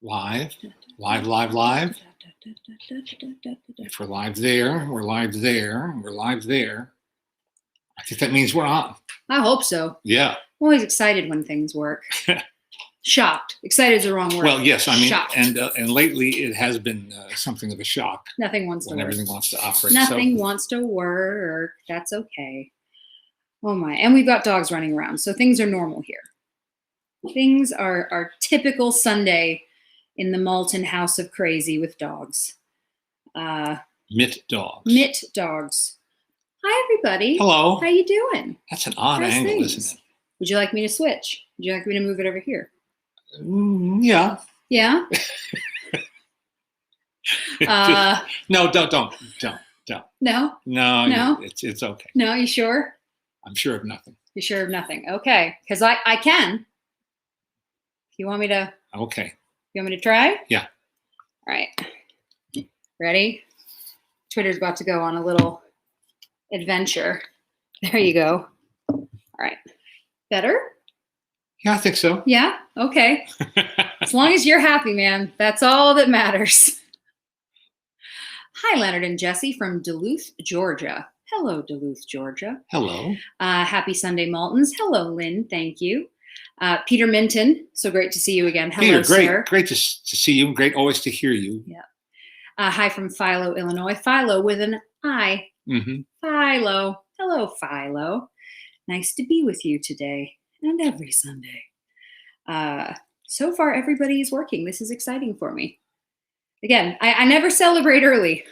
Live. If we're live there, we're live there, we're live there. I think that means we're on. I hope so. Yeah. I'm always excited when things work. Shocked. Excited is the wrong word. Well, yes, I mean, shocked. And lately it has been something of a shock. Nothing wants to when work. Everything wants to operate. Nothing wants to work. That's okay. Oh my! And we've got dogs running around, so things are normal here. Things are typical Sunday in the Maltin house of crazy with dogs. Mitt dogs. Mitt dogs. Hi, everybody. Hello. How you doing? That's an odd angle, isn't it? Would you like me to switch? Would you like me to move it over here? Yeah. Yeah? No, don't. No? No. It's okay. No, you sure? I'm sure of nothing. You're sure of nothing. Okay. Because I can. You want me to? Okay. You want me to try? Yeah. All right. Ready? Twitter's about to go on a little adventure. There you go. All right. Better? Yeah, I think so. Yeah? Okay. As long as you're happy, man. That's all that matters. Hi, Leonard and Jesse from Duluth, Georgia. Hello, Duluth, Georgia. Hello. Happy Sunday, Maltins. Hello, Lynn. Thank you. Peter Minton. So great to see you again. Hello, Peter, great. sir. Great to see you. Great always to hear you. Yeah. Hi from Philo, Illinois. Philo with an I. Mm-hmm. Philo. Hello, Philo. Nice to be with you today and every Sunday. So far, everybody is working. This is exciting for me. Again, I never celebrate early.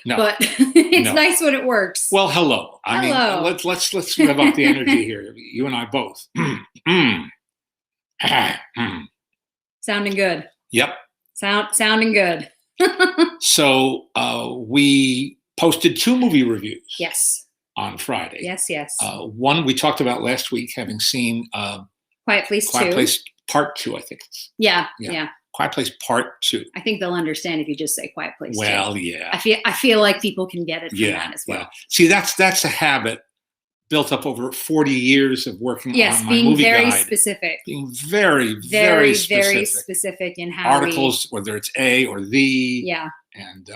No. But it's nice when it works. Well, hello. I mean, let's rev up the energy here. You and I both. Sounding good. Yep. Sounding good. So we posted 2 movie reviews. Yes. On Friday. Yes. One we talked about last week, having seen Quiet Place 2. Quiet Place Part 2, I think. Yeah. Quiet Place Part 2. I think they'll understand if you just say Quiet Place 2. Well, yeah. I feel like people can get it from that as well. Yeah. See, that's a habit built up over 40 years of working on my movie being very guide. specific. Being very, very specific. Very specific in how articles, whether it's A or the. Yeah. And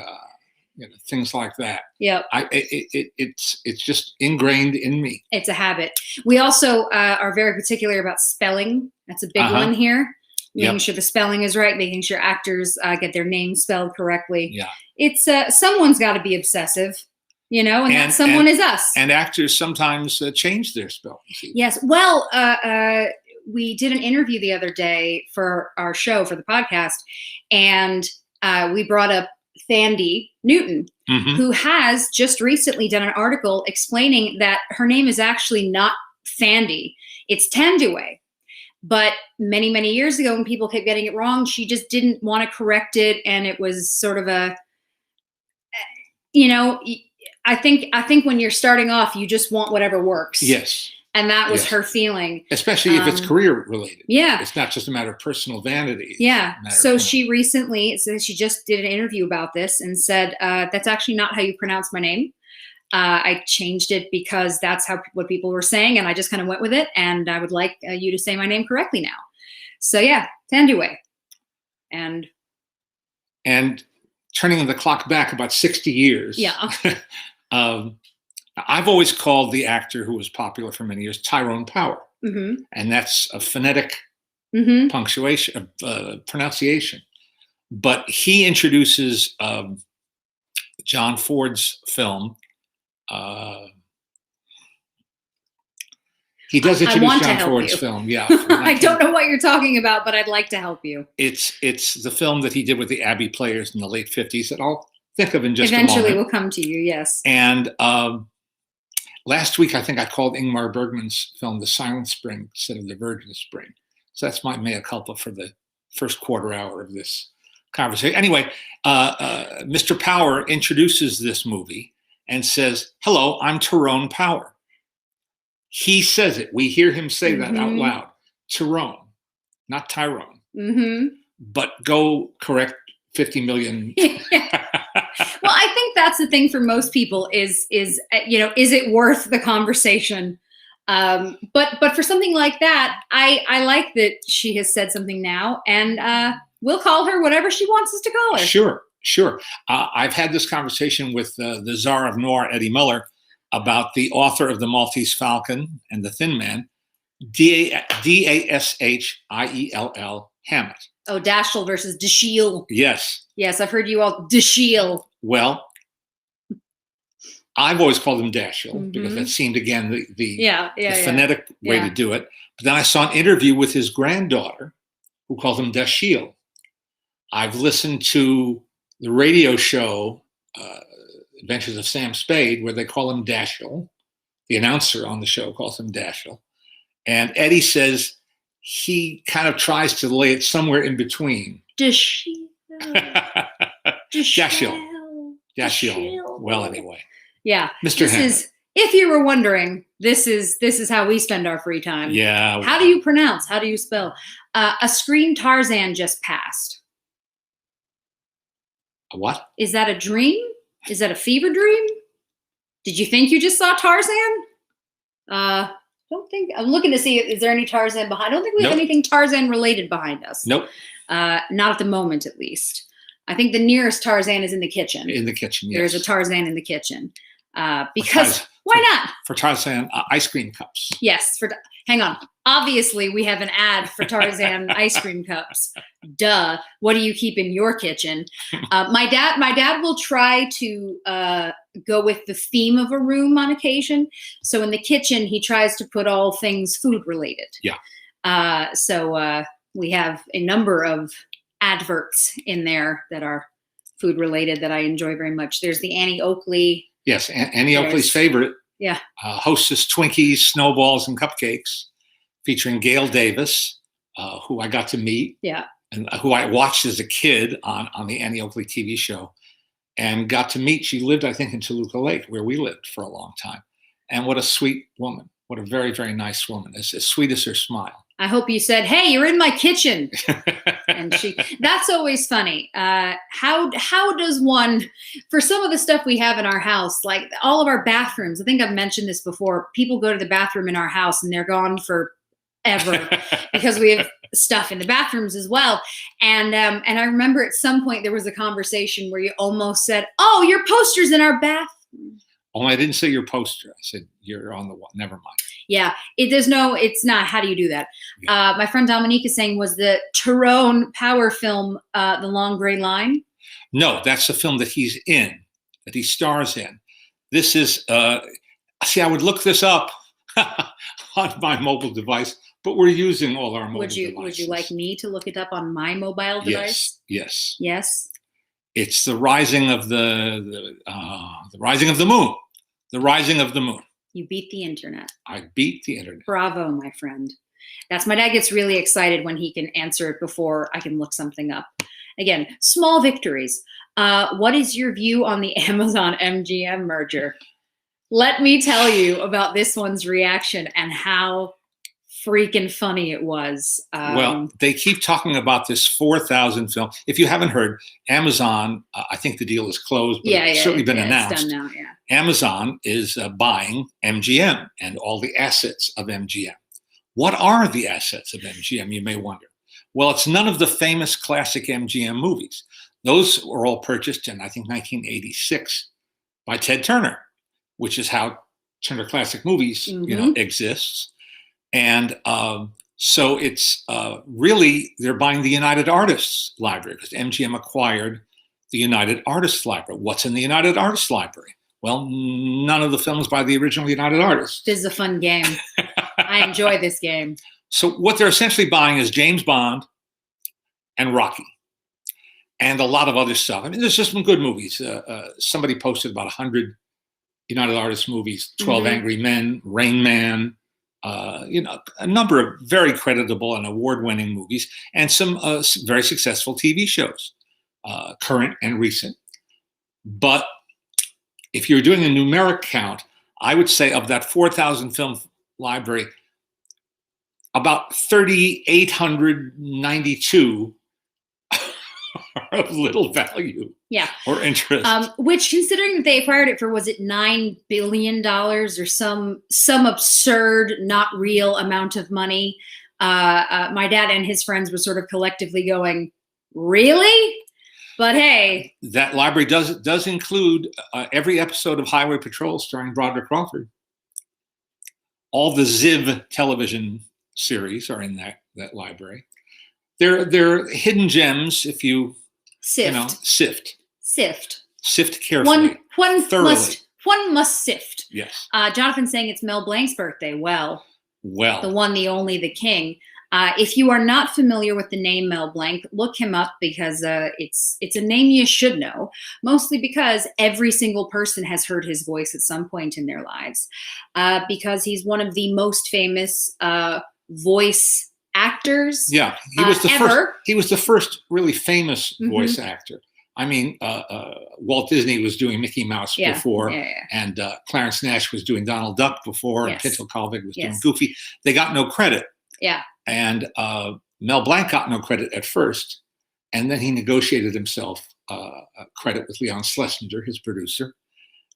things like that. Yep. It's just ingrained in me. It's a habit. We also are very particular about spelling. That's a big one here. Making sure the spelling is right, making sure actors get their names spelled correctly. Yeah. It's someone's got to be obsessive, and that someone is us. And actors sometimes change their spellings. Yes. Well, we did an interview the other day for our show, for the podcast, and we brought up Thandie Newton, who has just recently done an article explaining that her name is actually not Thandie, it's Tandue. But many, many years ago, when people kept getting it wrong, she just didn't want to correct it. And it was sort of a, I think when you're starting off, you just want whatever works. Yes. And that was her feeling. Especially if it's career related. Yeah. It's not just a matter of personal vanity. Yeah. So she just did an interview about this and said, that's actually not how you pronounce my name. I changed it because that's what people were saying, and I just kind of went with it. And I would like you to say my name correctly now. So yeah, Tandue. And turning the clock back about 60 years. Yeah. I've always called the actor who was popular for many years Tyrone Power, and that's a phonetic punctuation, pronunciation. But he introduces John Ford's film. He does introduce John Ford's film. Yeah. I don't know what you're talking about, but I'd like to help you. It's the film that he did with the Abbey Players in the late 50s that I'll think of in just a moment. Eventually we'll come to you, yes. And last week, I think I called Ingmar Bergman's film The Silent Spring instead of The Virgin Spring. So that's my mea culpa for the first quarter hour of this conversation. Anyway, Mr. Power introduces this movie and says, "Hello, I'm Tyrone Power." He says it. We hear him say that out loud. Tyrone, not Tyrone. But go correct 50 million. Well, I think that's the thing for most people is it worth the conversation? But for something like that, I like that she has said something now, and we'll call her whatever she wants us to call her. Sure, sure. I've had this conversation with the Tsar of Noir, Eddie Miller, about the author of the Maltese Falcon and the Thin Man, Dashiell Hammett. Oh, Dashiell versus Dashiell. Yes. Yes, I've heard you all Dashiell. Well, I've always called him Dashiell because that seemed, again, the phonetic way to do it. But then I saw an interview with his granddaughter who called him Dashiell. I've listened to the radio show Adventures of Sam Spade, where they call him Dashiell. The announcer on the show calls him Dashiell. And Eddie says he kind of tries to lay it somewhere in between. Dashiell. Dashiell. Well, anyway. Yeah. Mr. Hammett. If you were wondering, this is how we spend our free time. Yeah. Well. How do you pronounce? How do you spell? A Scream Tarzan just passed. A what? Is that a dream? Is that a fever dream? Did you think you just saw Tarzan? Don't think. I'm looking to see, is there any Tarzan behind? I don't think we have anything Tarzan related behind us. Nope. Not at the moment, at least. I think the nearest Tarzan is in the kitchen. In the kitchen, yes. There's a Tarzan in the kitchen. Because why not? For Tarzan ice cream cups. Yes. Hang on. Obviously, we have an ad for Tarzan ice cream cups. Duh. What do you keep in your kitchen? My dad will try to go with the theme of a room on occasion. So in the kitchen, he tries to put all things food related. Yeah. So we have a number of adverts in there that are food related that I enjoy very much. There's the Annie Oakley. Yes, Annie Oakley's favorite. Yeah. Hostess Twinkies, Snowballs, and Cupcakes, featuring Gail Davis, who I got to meet. Yeah. And who I watched as a kid on the Annie Oakley TV show, and got to meet. She lived, I think, in Toluca Lake, where we lived for a long time. And what a sweet woman. What a very, very nice woman. As sweet as her smile. I hope you said, "Hey, you're in my kitchen." And that's always funny. How does one, for some of the stuff we have in our house, like all of our bathrooms, I think I've mentioned this before, people go to the bathroom in our house and they're gone forever because we have stuff in the bathrooms as well. And I remember at some point there was a conversation where you almost said, "Oh, your poster's in our bathroom." Only I didn't say your poster. I said you're on the wall. Never mind. Yeah, it's not. How do you do that? Yeah. My friend Dominique is saying, was the Tyrone Power film The Long Gray Line? No, that's the film that he's in, that he stars in. This is, see, I would look this up on my mobile device, but we're using all our mobile devices. Would you like me to look it up on my mobile device? Yes. Yes. It's the rising of the rising of the moon. The rising of the moon. You beat the internet. I beat the internet. Bravo, my friend. My dad gets really excited when he can answer it before I can look something up. Again, small victories. What is your view on the Amazon MGM merger? Let me tell you about this one's reaction and how freaking funny it was. Well, they keep talking about this 4,000 film. If you haven't heard, Amazon, I think the deal is closed, but it's certainly been announced. It's done now, yeah. Amazon is buying MGM and all the assets of MGM. What are the assets of MGM, you may wonder? Well, it's none of the famous classic MGM movies. Those were all purchased in, I think, 1986 by Ted Turner, which is how Turner Classic Movies, exists. And so it's really, they're buying the United Artists Library because MGM acquired the United Artists Library. What's in the United Artists Library? Well, none of the films by the original United Artists. This is a fun game. I enjoy this game. So what they're essentially buying is James Bond and Rocky and a lot of other stuff. I mean, there's just some good movies. Somebody posted about 100 United Artists movies, 12 Angry Men, Rain Man, a number of very creditable and award-winning movies, and some very successful TV shows, current and recent. But if you're doing a numeric count, I would say of that 4,000 film library, about 3,892 are of little value. Yeah. Or interest. Which, considering that they acquired it for, was it $9 billion or some absurd, not real amount of money? My dad and his friends were sort of collectively going, Really? But hey, that library does include every episode of Highway Patrol starring Broderick Crawford. All the Ziv television series are in that library. They're hidden gems if you sift carefully. One must sift. Yes. Jonathan's saying it's Mel Blanc's birthday. Well, the one, the only, the king. If you are not familiar with the name Mel Blanc, look him up because it's a name you should know, mostly because every single person has heard his voice at some point in their lives, because he's one of the most famous voice actors. Yeah, he was the first really famous voice actor. I mean, Walt Disney was doing Mickey Mouse before, and Clarence Nash was doing Donald Duck before, and Pinto Colvig was doing Goofy. They got no credit. Yeah. And Mel Blanc got no credit at first, and then he negotiated himself credit with Leon Schlesinger, his producer.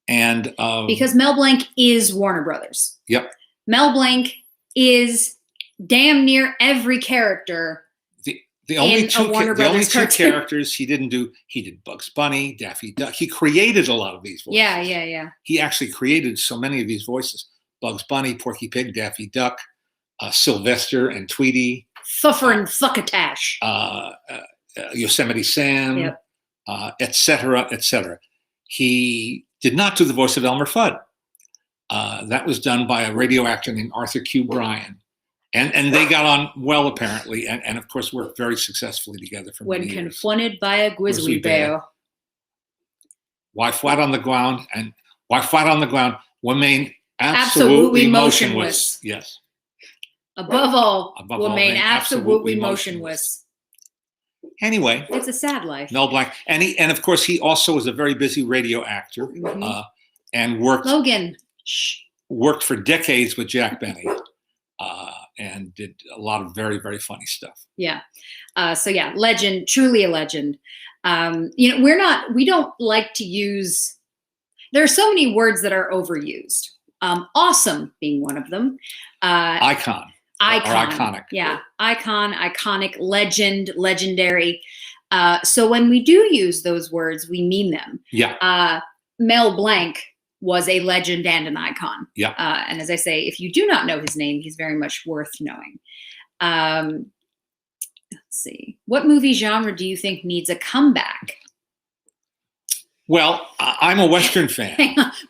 And because Mel Blanc is Warner Brothers. Yep. Mel Blanc is damn near every character. The only two characters he didn't do, he did Bugs Bunny, Daffy Duck. He created a lot of these voices. Yeah. He actually created so many of these voices. Bugs Bunny, Porky Pig, Daffy Duck, Sylvester and Tweety. Fuffer and Fuckatash. Yosemite Sam, et cetera, et cetera. He did not do the voice of Elmer Fudd. That was done by a radio actor named Arthur Q. Bryan. And they got on well, apparently, and of course worked very successfully together for many years. When confronted by a grizzly bear. Why flat on the ground remain absolutely motionless. Yes. Above all, remain absolutely motionless. Anyway, it's a sad life. Mel Blanc, and of course he also was a very busy radio actor, and worked for decades with Jack Benny, and did a lot of very, very funny stuff. Yeah. Legend, truly a legend. We don't like to use. There are so many words that are overused. Awesome being one of them. Icon. Iconic. Yeah. Icon, iconic, legend, legendary. So when we do use those words, we mean them. Yeah. Mel Blanc was a legend and an icon. Yeah. And as I say, if you do not know his name, he's very much worth knowing. Let's see. What movie genre do you think needs a comeback? Well, I'm a Western fan.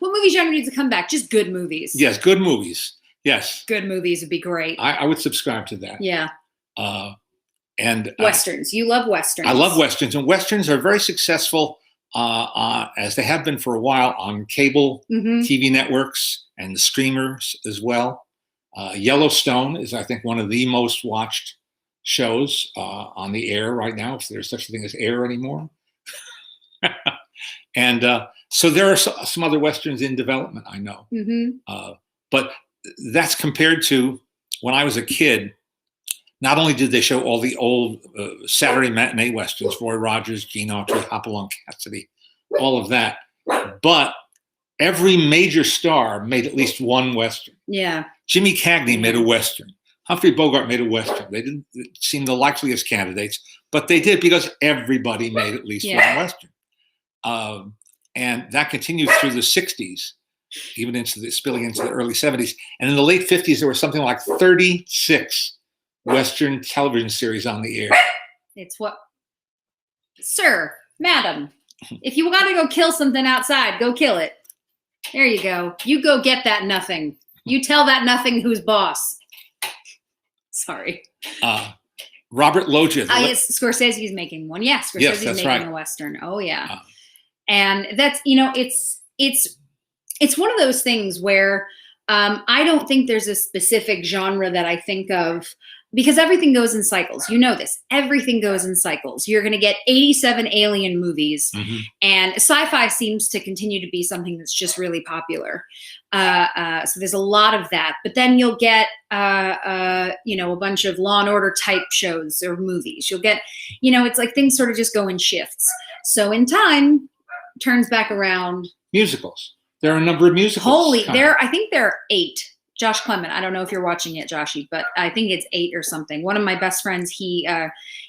What movie genre needs a comeback? Just good movies. Yes, good movies. Yes. Good movies would be great. I would subscribe to that. Yeah. And Westerns. You love Westerns. I love Westerns. And Westerns are very successful, as they have been for a while, on cable TV networks and the streamers as well. Yellowstone is, I think, one of the most watched shows on the air right now, if there's such a thing as air anymore. And so there are some other Westerns in development, I know. But that's compared to when I was a kid. Not only did they show all the old Saturday matinee Westerns, Roy Rogers, Gene Autry, Hopalong Cassidy, all of that, but every major star made at least one Western. Yeah. Jimmy Cagney made a Western. Humphrey Bogart made a Western. They didn't seem the likeliest candidates, but they did because everybody made at least one Western. And that continued through the 60s, even spilling into the early 70s. And in the late 50s, there was something like 36 Western television series on the air. It's what, sir, madam, if you want to go kill something outside, go kill it. There you go. You go get that nothing. You tell that nothing who's boss. Sorry. Robert Loggia. Yes, Scorsese's making one. Yeah, Scorsese's making a Western. Oh yeah. And that's, it's one of those things where I don't think there's a specific genre that I think of, because everything goes in cycles. You know this. Everything goes in cycles. You're going to get 87 alien movies, and sci-fi seems to continue to be something that's just really popular. So there's a lot of that. But then you'll get, a bunch of Law and Order type shows or movies. You'll get, it's like things sort of just go in shifts. So in time, turns back around. Musicals. There are a number of musicals. I think there are 8 Josh Clement. I don't know if you're watching it, Joshy, but I think it's 8 or something. One of my best friends, he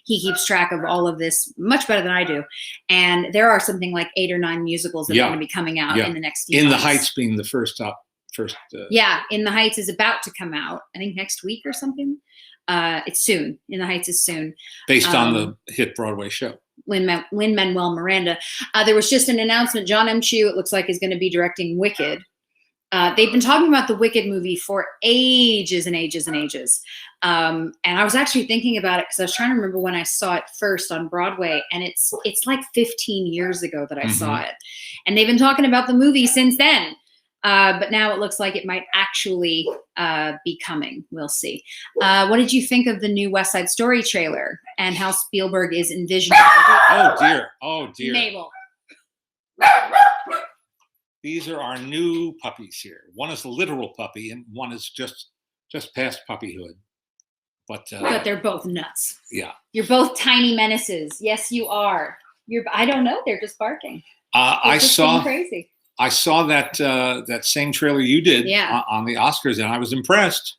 keeps track of all of this much better than I do. And there are something like 8 or 9 musicals that are going to be coming out in the next few months. In the Heights being the first. In the Heights is about to come out, I think next week or something. It's soon. In the Heights is soon. Based on the hit Broadway show. Lin-Manuel Miranda. There was just an announcement. John M. Chu, it looks like, is going to be directing Wicked. They've been talking about the Wicked movie for ages and ages and ages. And I was actually thinking about it because I was trying to remember when I saw it first on Broadway. And it's like 15 years ago that I saw it. And they've been talking about the movie since then. But now it looks like it might actually be coming. We'll see. What did you think of the new West Side Story trailer and how Spielberg is envisioning? Oh, dear. Oh, dear. Mabel. These are our new puppies here. One is a literal puppy, and one is just past puppyhood. But they're both nuts. Yeah. You're both tiny menaces. Yes, you are. I don't know. They're just barking. I saw crazy. I saw that same trailer you did on the Oscars, and I was impressed.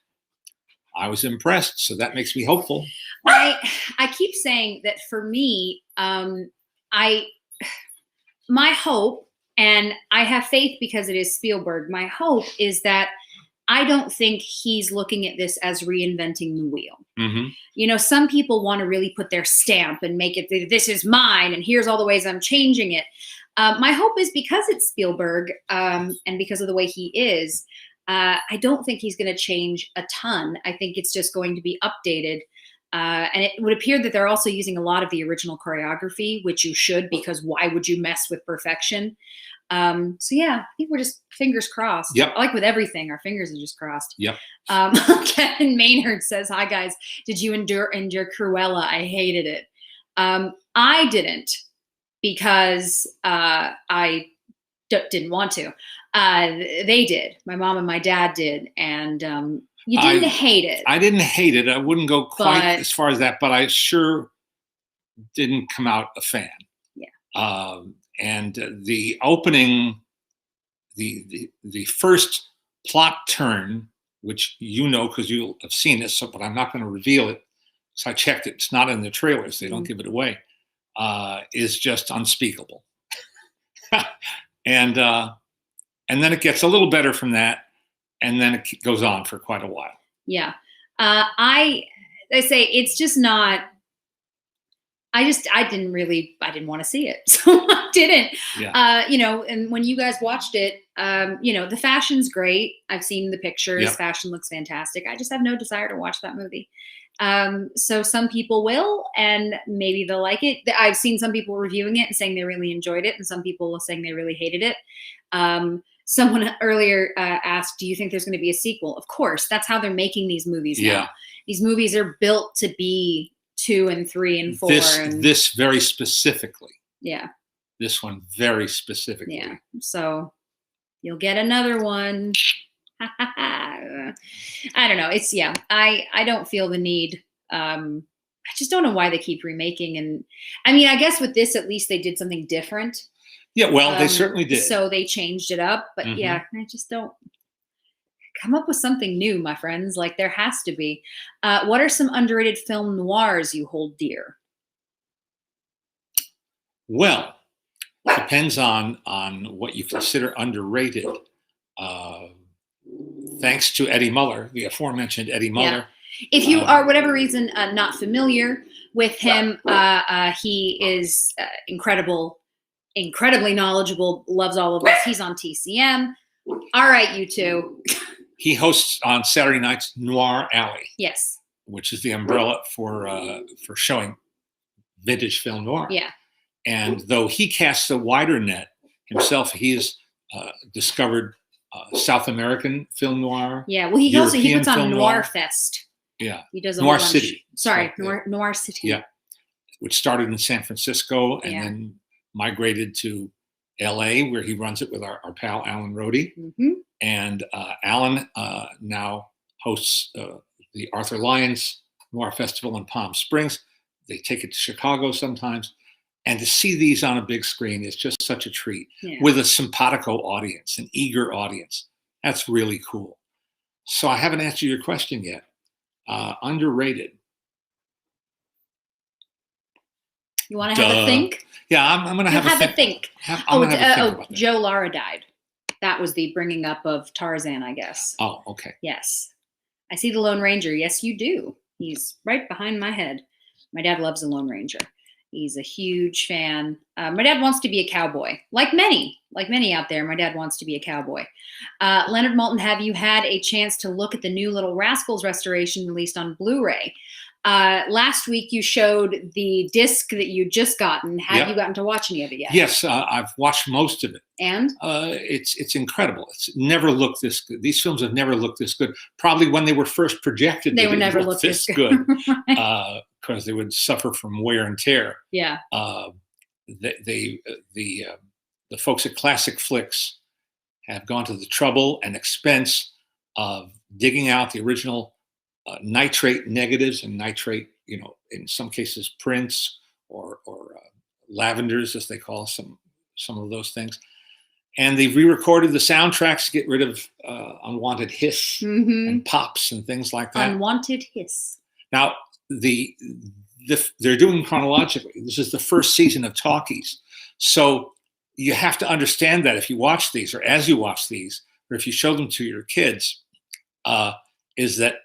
So that makes me hopeful. I keep saying that for me, my hope, and I have faith because it is Spielberg, my hope is that I don't think he's looking at this as reinventing the wheel. Mm-hmm. You know, some people want to really put their stamp and make it, this is mine, and here's all the ways I'm changing it. My hope is because it's Spielberg and because of the way he is, I don't think he's going to change a ton. I think it's just going to be updated. And it would appear that they're also using a lot of the original choreography, which you should, because why would you mess with perfection? So yeah, I think we're just fingers crossed. Yep. Like with everything, our fingers are just crossed. Yep. Kevin Maynard says, "Hi guys, did you endure Cruella? I hated it. I didn't because I didn't want to. They did. My mom and my dad did, and you didn't hate it. I didn't hate it. I wouldn't go quite as far as that, but I sure didn't come out a fan. Yeah. And the opening, the first plot turn, which you know because you have seen this, but I'm not going to reveal it because I checked it. It's not in the trailers. They don't give it away. Is just unspeakable. And then it gets a little better from that, and then it goes on for quite a while. Yeah. I say it's just not. I didn't want to see it, so I didn't. Yeah. And when you guys watched it, the fashion's great. I've seen the pictures. Yep. Fashion looks fantastic. I just have no desire to watch that movie. So some people will, and maybe they'll like it. I've seen some people reviewing it and saying they really enjoyed it, and some people saying they really hated it. Someone earlier asked, do you think there's going to be a sequel? Of course. That's how they're making these movies now. Yeah. These movies are built to be 2 and 3 and 4. This very specifically. Yeah. This one very specifically. Yeah. So you'll get another one. I don't know. I don't feel the need. I just don't know why they keep remaking. And I mean, I guess with this, at least they did something different. Yeah, well, they certainly did. So they changed it up. But yeah, I just don't come up with something new, my friends. Like there has to be. What are some underrated film noirs you hold dear? Well, it depends on what you consider underrated. Thanks to Eddie Muller, the aforementioned Eddie Muller. Yeah. If you are, whatever reason, not familiar with him, he is incredibly knowledgeable, loves all of us. He's on TCM. All right, you two. He hosts on Saturday nights Noir Alley. Yes. Which is the umbrella for showing vintage film noir. Yeah. And though he casts a wider net himself, he has discovered South American film noir. Yeah, well, he puts on Noir Fest. Yeah, he does Noir City. Sorry, Noir City. Yeah, which started in San Francisco and then migrated to L.A., where he runs it with our pal Alan Rohde. Mm-hmm. And Alan now hosts the Arthur Lyons Noir Festival in Palm Springs. They take it to Chicago sometimes. And to see these on a big screen is just such a treat with a simpatico audience, an eager audience. That's really cool. So I haven't answered your question yet. Underrated. You want to have a think? Yeah, I'm going to have a think. I'm gonna have a think about that. Joe Lara died. That was the bringing up of Tarzan, I guess. Oh, okay. Yes. I see the Lone Ranger. Yes, you do. He's right behind my head. My dad loves the Lone Ranger. He's a huge fan. My dad wants to be a cowboy, like many out there. My dad wants to be a cowboy. Leonard Maltin, have you had a chance to look at the new Little Rascals restoration released on Blu-ray? Last week you showed the disc that you just gotten. Have you gotten to watch any of it yet? Yes, I've watched most of it. And? It's incredible. It's never looked this good. These films have never looked this good. Probably when they were first projected, they would never look this good. Because they would suffer from wear and tear. Yeah. The folks at Classic Flicks have gone to the trouble and expense of digging out the original nitrate negatives and nitrate, in some cases prints or lavenders, as they call some of those things. And they've re-recorded the soundtracks to get rid of unwanted hiss and pops and things like that. Unwanted hiss. Now, they're doing chronologically. This is the first season of Talkies. So you have to understand that if you watch these, or as you watch these, or if you show them to your kids, is that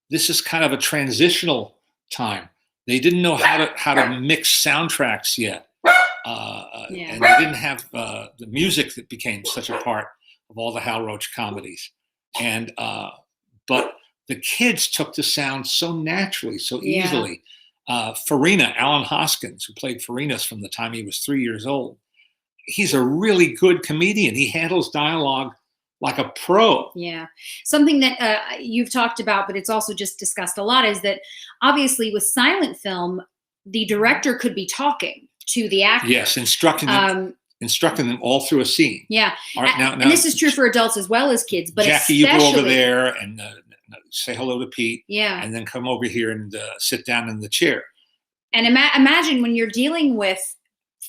this is kind of a transitional time. They didn't know how to mix soundtracks yet. And they didn't have the music that became such a part of all the Hal Roach comedies. And but the kids took the sound so naturally, so easily. Farina, Alan Hoskins, who played Farinas from the time he was 3 years old, he's a really good comedian. He handles dialogue like a pro. Yeah. Something that you've talked about, but it's also just discussed a lot, is that obviously with silent film, the director could be talking to the actor. Yes, instructing them all through a scene. Yeah. All right, now, and this is true for adults as well as kids. But Jackie, you go over there and say hello to Pete. Yeah. And then come over here and sit down in the chair. And imagine when you're dealing with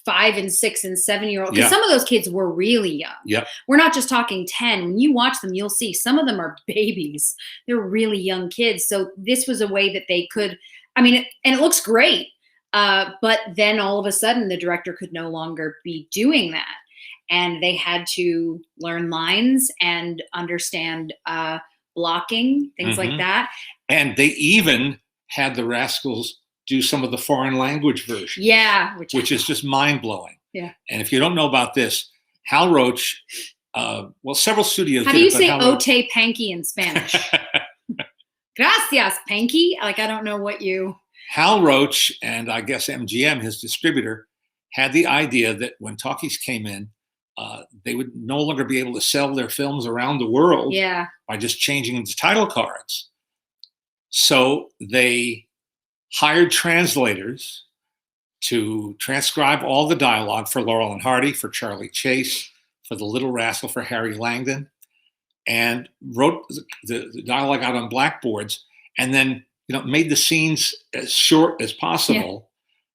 5 and 6 and 7-year-olds, because some of those kids were really young. Yep. We're not just talking 10. When you watch them, you'll see some of them are babies. They're really young kids. So this was a way that they could, and it looks great. But then all of a sudden the director could no longer be doing that. And they had to learn lines and understand blocking, things like that. And they even had the Rascals do some of the foreign language version. Yeah. Which is just mind-blowing. Yeah. And if you don't know about this, Hal Roach, several studios How do you say ote panky in Spanish? Gracias, panky. I don't know what you... Hal Roach and I guess MGM, his distributor, had the idea that when talkies came in, they would no longer be able to sell their films around the world by just changing the title cards. So they hired translators to transcribe all the dialogue for Laurel and Hardy, for Charlie Chase, for The Little Rascal, for Harry Langdon, and wrote the dialogue out on blackboards, and then made the scenes as short as possible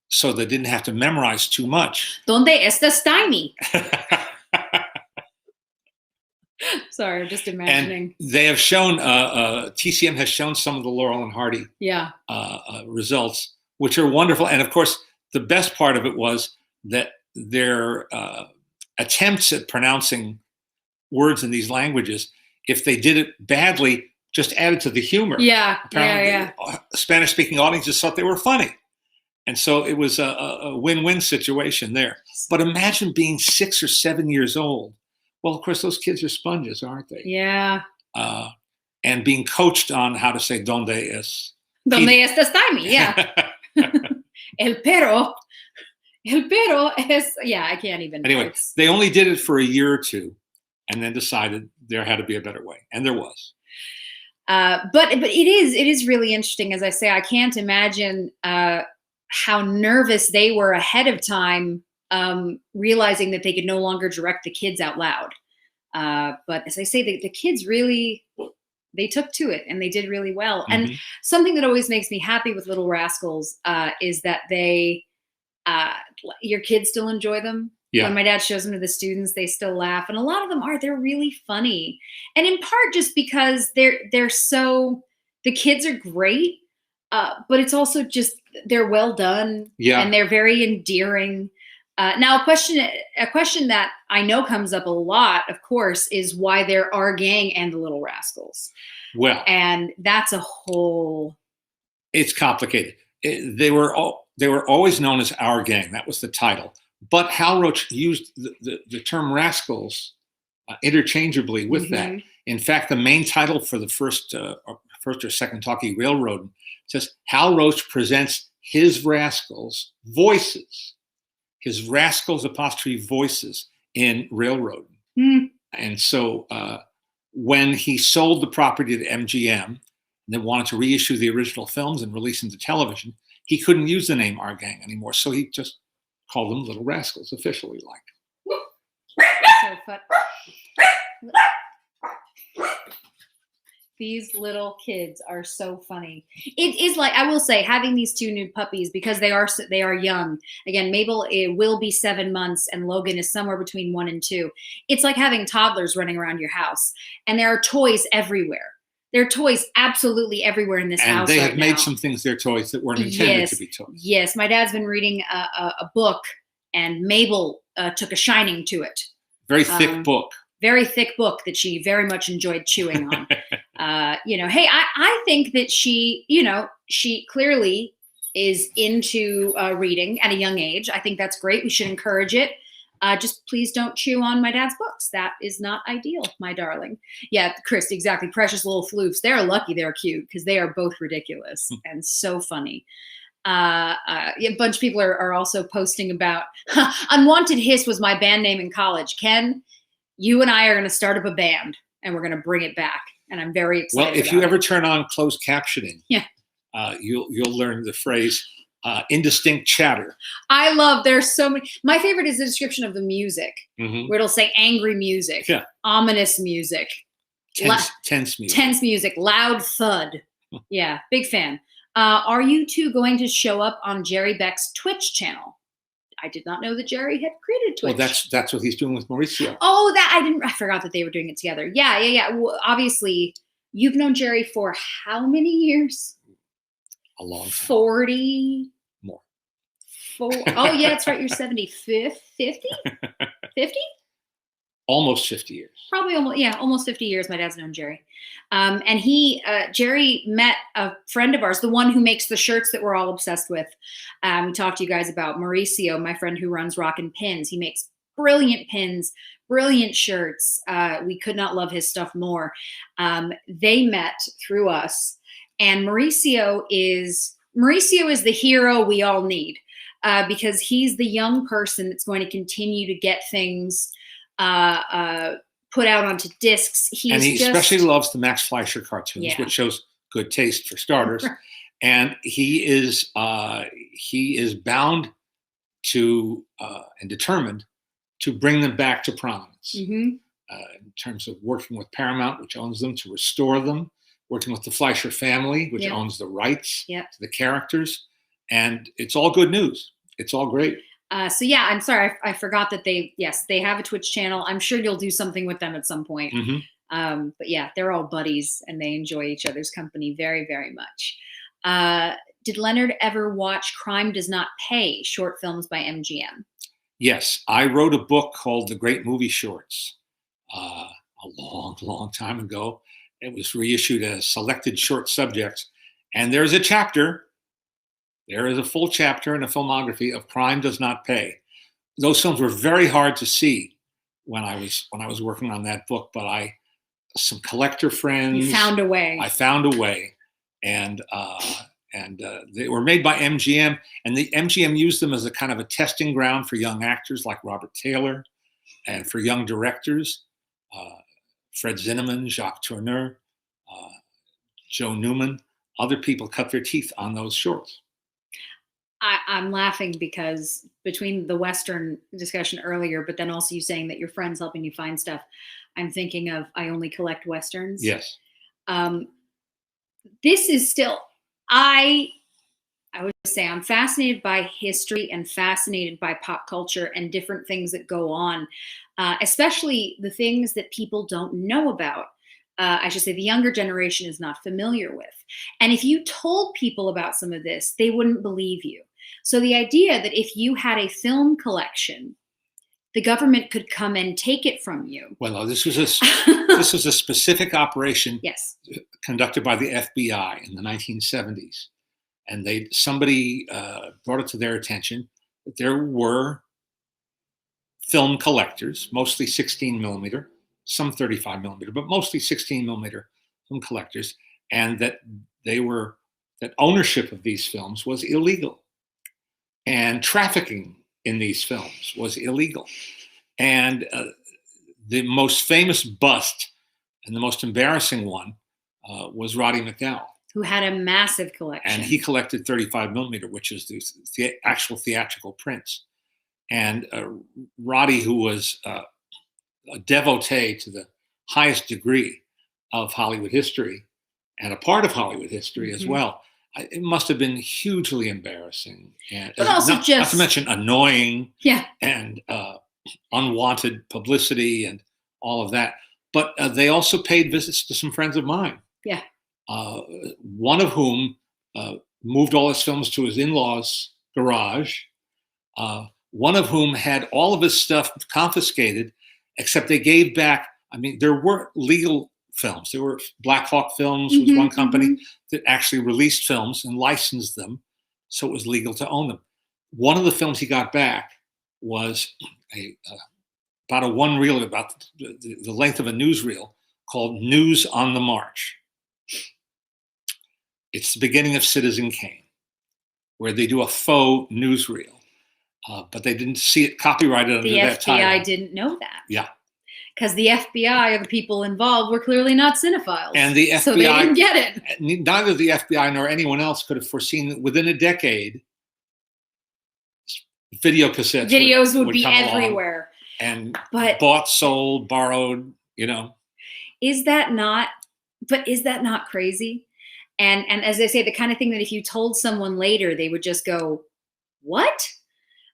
so they didn't have to memorize too much. Donde está Steiny? Sorry, I'm just imagining. And they have shown, TCM has shown some of the Laurel and Hardy results, which are wonderful. And of course, the best part of it was that their attempts at pronouncing words in these languages, if they did it badly, just added to the humor. Apparently, Spanish-speaking audiences thought they were funny. And so it was a win-win situation there. But imagine being 6 or 7 years old. Well, of course, those kids are sponges, aren't they? Yeah. And being coached on how to say donde es. Donde está Steiny, yeah. El pero es, I can't even. Anyway, they only did it for a year or two and then decided there had to be a better way. And there was. But it is really interesting. As I say, I can't imagine how nervous they were ahead of time, realizing that they could no longer direct the kids out loud. But as I say, the kids really, they took to it and they did really well. And something that always makes me happy with Little Rascals is that your kids still enjoy them. Yeah. When my dad shows them to the students, they still laugh. And a lot of them they're really funny. And in part just because they're so, the kids are great, but it's also just, they're well done. Yeah. And they're very endearing. Now, a question that I know comes up a lot, of course, is why there are Gang and the Little Rascals. Well, and that's a whole. It's complicated. They were always known as Our Gang. That was the title. But Hal Roach used the term rascals interchangeably with that. In fact, the main title for the first or second Talkie Railroad says Hal Roach presents his rascals voices. His rascals apostrophe voices in Railroad. And so when he sold the property to MGM and then wanted to reissue the original films and release them to television, he couldn't use the name Our Gang anymore. So he just called them Little Rascals officially. So fun. These little kids are so funny. It is like, I will say, having these two new puppies, because they are young. Again, Mabel will be 7 months and Logan is somewhere between 1 and 2. It's like having toddlers running around your house, and there are toys everywhere. There are toys absolutely everywhere in this house. And they have right made now. some things their toys that weren't intended to be toys. Yes, my dad's been reading a book, and Mabel took a shining to it. Very thick book. Very thick book that she very much enjoyed chewing on. Hey, I think that she clearly is into reading at a young age. I think that's great. We should encourage it. Just please don't chew on my dad's books. That is not ideal, my darling. Yeah, Chris, exactly. Precious little floofs. They're lucky they're cute because they are both ridiculous and so funny. A bunch of people are also posting about Unwanted Hiss was my band name in college. Ken, you and I are going to start up a band and we're going to bring it back. And I'm very excited. Well, if you ever turn on closed captioning, you'll learn the phrase indistinct chatter. I love, there's so many. My favorite is the description of the music, where it'll say angry music, ominous music, tense music, loud thud. Yeah, big fan. Are you two going to show up on Jerry Beck's Twitch channel? I did not know that Jerry had created Twitch. Well, that's what he's doing with Mauricio. Oh, I forgot that they were doing it together. Yeah. Well, obviously, you've known Jerry for how many years? A long time. 40 more. Oh, yeah, that's right. You're 75th, 50? 50? Almost 50 years. Probably almost 50 years. My dad's known Jerry. And Jerry met a friend of ours, the one who makes the shirts that we're all obsessed with. We talked to you guys about Mauricio, my friend who runs Rockin' Pins. He makes brilliant pins, brilliant shirts. We could not love his stuff more. They met through us. And Mauricio is the hero we all need, because he's the young person that's going to continue to get things put out onto discs. He especially loves the Max Fleischer cartoons, which shows good taste for starters. And he is bound to and determined to bring them back to prominence in terms of working with Paramount, which owns them, to restore them. Working with the Fleischer family, which owns the rights to the characters. And it's all good news. It's all great. So yeah, I'm sorry. I forgot that they have a Twitch channel. I'm sure you'll do something with them at some point. But yeah, they're all buddies and they enjoy each other's company very, very much. Did Leonard ever watch Crime Does Not Pay, short films by MGM? Yes, I wrote a book called The Great Movie Shorts a long, long time ago. It was reissued as selected short subjects. And there's a chapter, there is a full chapter in a filmography of Crime Does Not Pay. Those films were very hard to see when I was working on that book, but some collector friends. You found a way. I found a way. And they were made by MGM, and the MGM used them as a kind of a testing ground for young actors like Robert Taylor and for young directors. Fred Zinnemann, Jacques Tourneur, Joe Newman, other people cut their teeth on those shorts. I'm laughing because between the Western discussion earlier, but then also you saying that your friend's helping you find stuff, I'm thinking of I Only Collect Westerns. Yes. This is still, I I would say I'm fascinated by history and fascinated by pop culture and different things that go on, especially the things that people don't know about. I should say the younger generation is not familiar with. And if you told people about some of this, they wouldn't believe you. So the idea that if you had a film collection, the government could come and take it from you. Well, this was a specific operation Yes. conducted by the FBI in the 1970s. And somebody brought it to their attention that there were film collectors, mostly 16 millimeter, some 35 millimeter, but mostly 16 millimeter film collectors, and that ownership of these films was illegal, and trafficking in these films was illegal. And the most famous bust and the most embarrassing one was Roddy McDowell, who had a massive collection. And he collected 35 millimeter, which is the actual theatrical prints. And Roddy, who was a devotee to the highest degree of Hollywood history and a part of Hollywood history as well, it must have been hugely embarrassing. And but also not to mention annoying and unwanted publicity and all of that. But they also paid visits to some friends of mine. Yeah. One of whom moved all his films to his in-laws' garage. One of whom had all of his stuff confiscated, except they gave back. I mean, there were legal films. There were Black Hawk Films, was one company that actually released films and licensed them, so it was legal to own them. One of the films he got back was about a one reel, about the length of a newsreel, called News on the March. It's the beginning of Citizen Kane, where they do a faux newsreel. But they didn't see it copyrighted under that title. The FBI didn't know that. Yeah. Because the FBI or the people involved were clearly not cinephiles. And the FBI, so they didn't get it. Neither the FBI nor anyone else could have foreseen that within a decade, videos would be everywhere. And bought, sold, borrowed, Is that not crazy? And as I say, the kind of thing that if you told someone later, they would just go, what?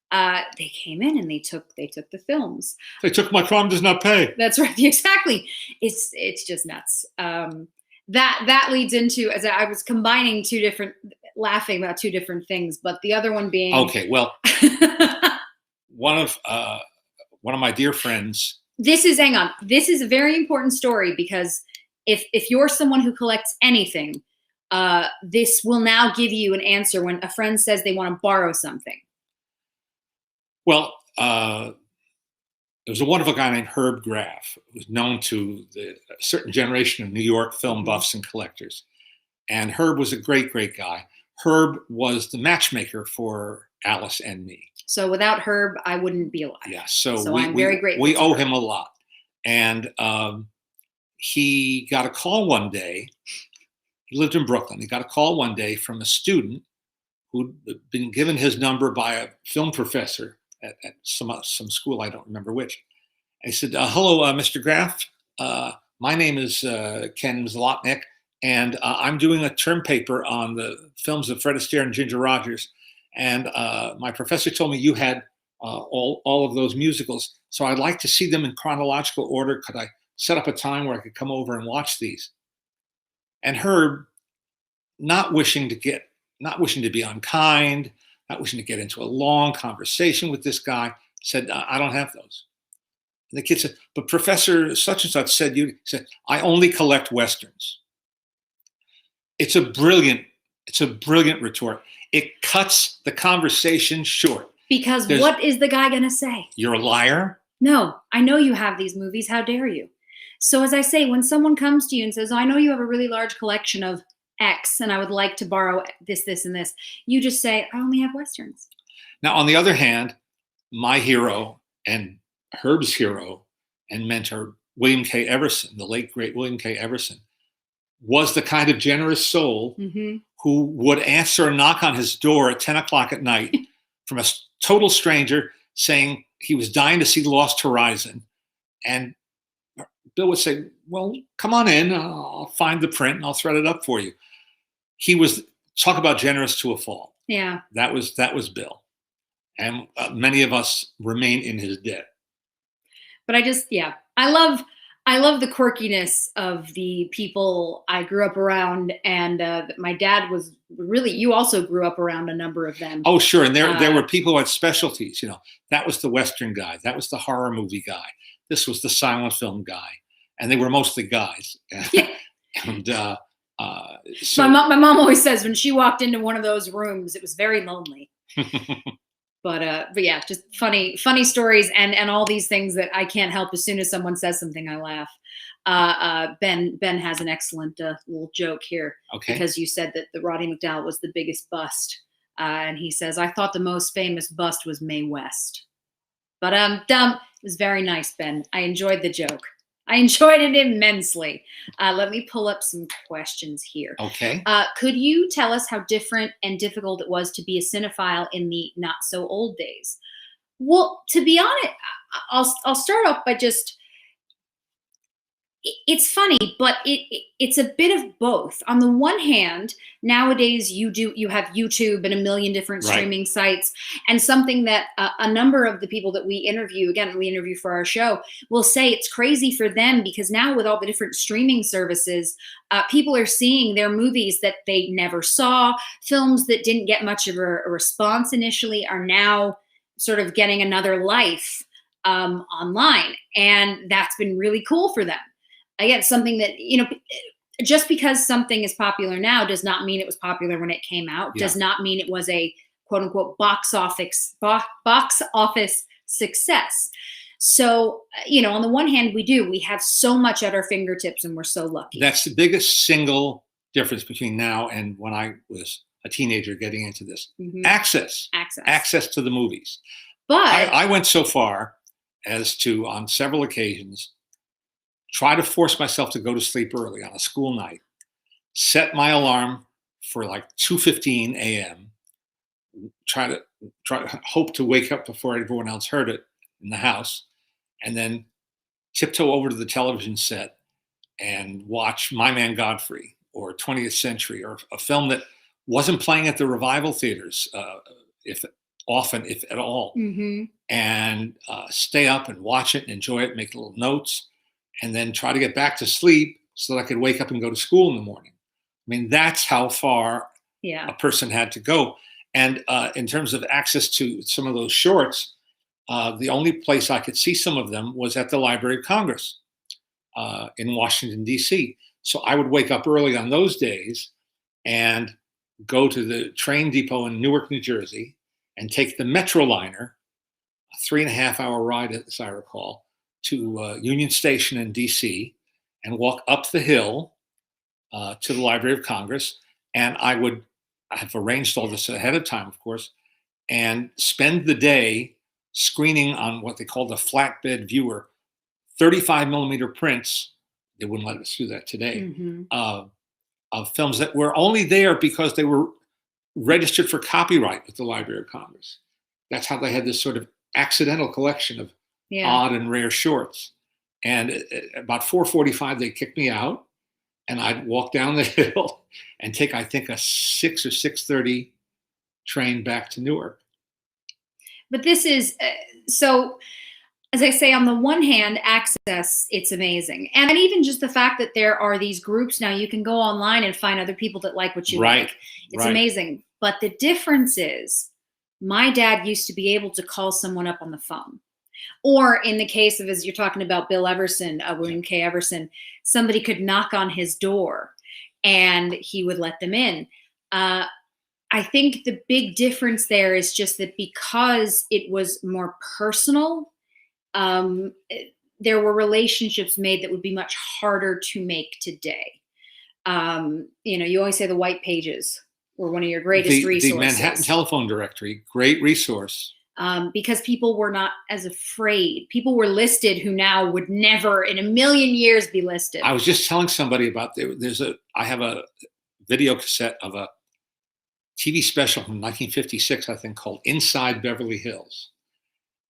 They came in and they took the films. They took my crime does not pay. That's right. Exactly. It's just nuts. That leads into, as I was combining laughing about two different things, but the other one being okay. Well, one of my dear friends. Hang on. This is a very important story because if you're someone who collects anything, this will now give you an answer when a friend says they want to borrow something. Well, there was a wonderful guy named Herb Graff, who was known to a certain generation of New York film buffs and collectors. And Herb was a great, great guy. Herb was the matchmaker for Alice and me. So without Herb, I wouldn't be alive. Yeah, so I'm very grateful. We owe him a lot. And he got a call one day. He lived in Brooklyn. He got a call one day from a student who'd been given his number by a film professor at some school, I don't remember which. I said, hello, Mr. Graff. My name is Ken Zlotnick, and I'm doing a term paper on the films of Fred Astaire and Ginger Rogers. And my professor told me you had all of those musicals, so I'd like to see them in chronological order. Could I set up a time where I could come over and watch these? And Herb, not wishing to be unkind, not wishing to get into a long conversation with this guy, said, I don't have those. And the kid said, but Professor such and such said I only collect Westerns. It's a brilliant retort. It cuts the conversation short. Because what is the guy going to say? You're a liar? No, I know you have these movies. How dare you? So as I say, when someone comes to you and says, I know you have a really large collection of X and I would like to borrow this, this, and this, you just say, I only have Westerns. Now, on the other hand, my hero and Herb's hero and mentor, William K. Everson, the late, great William K. Everson, was the kind of generous soul who would answer a knock on his door at 10 o'clock at night from a total stranger saying he was dying to see Lost Horizon. And Bill would say, well, come on in. I'll find the print and I'll thread it up for you. He was talk about generous to a fault. Yeah. That was Bill, and many of us remain in his debt. But I love the quirkiness of the people I grew up around, and my dad was really. You also grew up around a number of them. Oh, sure, and there were people who had specialties. That was the Western guy, that was the horror movie guy, this was the silent film guy, and they were mostly guys. Yeah. And so my mom always says when she walked into one of those rooms, it was very lonely. But yeah, just funny stories and all these things that I can't help. As soon as someone says something, I laugh. Ben has an excellent little joke here. Okay. Because you said that the Roddy Mcdowell was the biggest bust, and he says, "I thought the most famous bust was Mae West." But it was very nice, Ben. I enjoyed the joke. I enjoyed it immensely. Let me pull up some questions here. Okay. Could you tell us how different and difficult it was to be a cinephile in the not so old days? Well, to be honest, I'll start off by just, it's funny, but it's a bit of both. On the one hand, nowadays you have YouTube and a million different streaming sites, and something that a number of the people that we interview for our show will say it's crazy for them, because now with all the different streaming services, people are seeing their movies that they never saw. Films that didn't get much of a response initially are now sort of getting another life online, and that's been really cool for them. Again, something that, just because something is popular now does not mean it was popular when it came out. Yeah. Does not mean it was a quote unquote box office success. So, on the one hand, we have so much at our fingertips, and we're so lucky. That's the biggest single difference between now and when I was a teenager getting into this. Mm-hmm. Access to the movies. But I went so far as to, on several occasions, try to force myself to go to sleep early on a school night, set my alarm for like 2:15 a.m., try to hope to wake up before everyone else heard it in the house, and then tiptoe over to the television set and watch My Man Godfrey or 20th Century, or a film that wasn't playing at the revival theaters, if at all, mm-hmm. and stay up and watch it and enjoy it, make little notes, and then try to get back to sleep so that I could wake up and go to school in the morning. I mean, that's how far a person had to go. And in terms of access to some of those shorts, the only place I could see some of them was at the Library of Congress in Washington, D.C. So I would wake up early on those days and go to the train depot in Newark, New Jersey, and take the Metroliner, a 3.5-hour ride, as I recall, to Union Station in D.C., and walk up the hill to the Library of Congress. And I have arranged all this ahead of time, of course, and spend the day screening on what they call the flatbed viewer, 35 millimeter prints. They wouldn't let us do that today, mm-hmm. Of films that were only there because they were registered for copyright with the Library of Congress. That's how they had this sort of accidental collection of odd and rare shorts. And at about 4:45, they kicked me out, and I'd walk down the hill and take, I think, a 6 or 6:30 train back to Newark. But this is so, as I say, on the one hand, access, it's amazing. And even just the fact that there are these groups now, you can go online and find other people that like what you like. It's amazing. But the difference is, my dad used to be able to call someone up on the phone. Or in the case of, as you're talking about Bill Everson, William K. Everson, somebody could knock on his door and he would let them in. I think the big difference there is just that because it was more personal, there were relationships made that would be much harder to make today. You always say the white pages were one of your greatest resources. The Manhattan Telephone Directory, great resource. Because people were not as afraid. People were listed who now would never in a million years be listed. I was just telling somebody about I have a video cassette of a TV special from 1956, I think, called Inside Beverly Hills.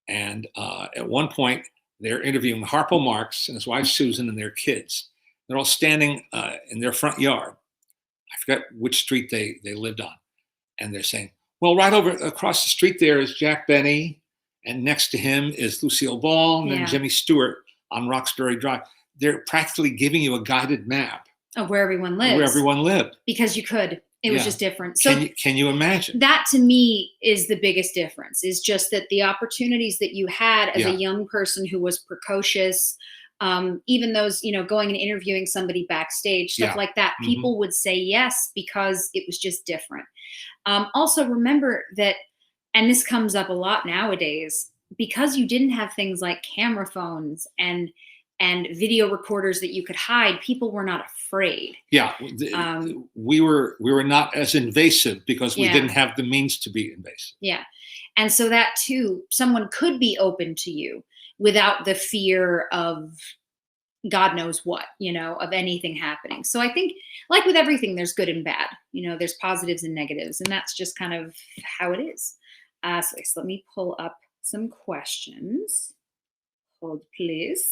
And at one point, they're interviewing Harpo Marx and his wife Susan and their kids. They're all standing in their front yard. I forget which street they lived on. And they're saying, well, right over across the street there is Jack Benny, and next to him is Lucille Ball, and then Jimmy Stewart on Roxbury Drive. They're practically giving you a guided map of where everyone lives. Where everyone lived. Because you could. It was just different. So can you imagine? That to me is the biggest difference, is just that the opportunities that you had as a young person who was precocious, even those, going and interviewing somebody backstage, stuff like that, people would say yes because it was just different. Also remember that, and this comes up a lot nowadays, because you didn't have things like camera phones and video recorders that you could hide, people were not afraid. Yeah, we were not as invasive because we didn't have the means to be invasive. Yeah, and so that too, someone could be open to you without the fear of God knows what, of anything happening. So I think, like with everything, there's good and bad. There's positives and negatives, and that's just kind of how it is. So let me pull up some questions. Hold, please.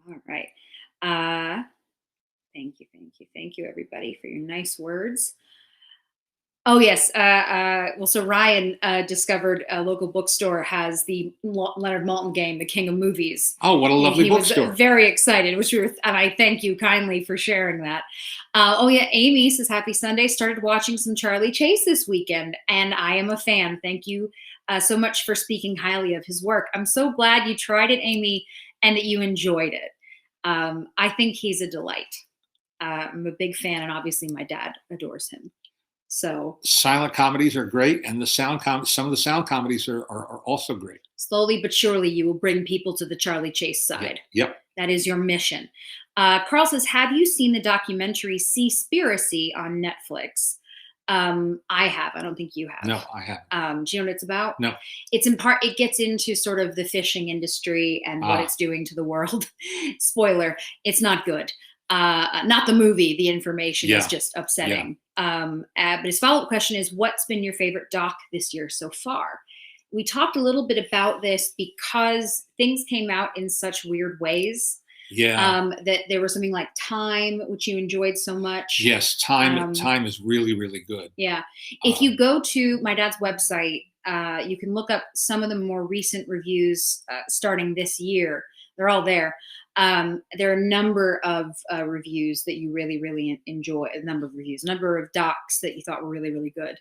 All right. Thank you, everybody, for your nice words. Oh, yes. Well, so Ryan discovered a local bookstore has the Leonard Maltin game, The King of Movies. Oh, what a lovely bookstore. He was very excited, and I thank you kindly for sharing that. Oh, yeah. Amy says, happy Sunday. Started watching some Charlie Chase this weekend, and I am a fan. Thank you so much for speaking highly of his work. I'm so glad you tried it, Amy, and that you enjoyed it. I think he's a delight. I'm a big fan, and obviously my dad adores him. So silent comedies are great, and some of the sound comedies are also great. Slowly but surely, you will bring people to the Charlie Chase side. Yep. That is your mission. Carl says, have you seen the documentary Seaspiracy on Netflix? I have. I don't think you have. No, I haven't. Do you know what it's about? No. It's in part, it gets into sort of the fishing industry and what it's doing to the world. Spoiler, it's not good. Not the movie, the information is just upsetting. But his follow-up question is, what's been your favorite doc this year so far? We talked a little bit about this because things came out in such weird ways. Yeah. That there was something like Time, which you enjoyed so much. Yes, Time is really, really good. Yeah. If you go to my dad's website, you can look up some of the more recent reviews starting this year. They're all there. There are a number of reviews that you really, really enjoy. A number of docs that you thought were really, really good.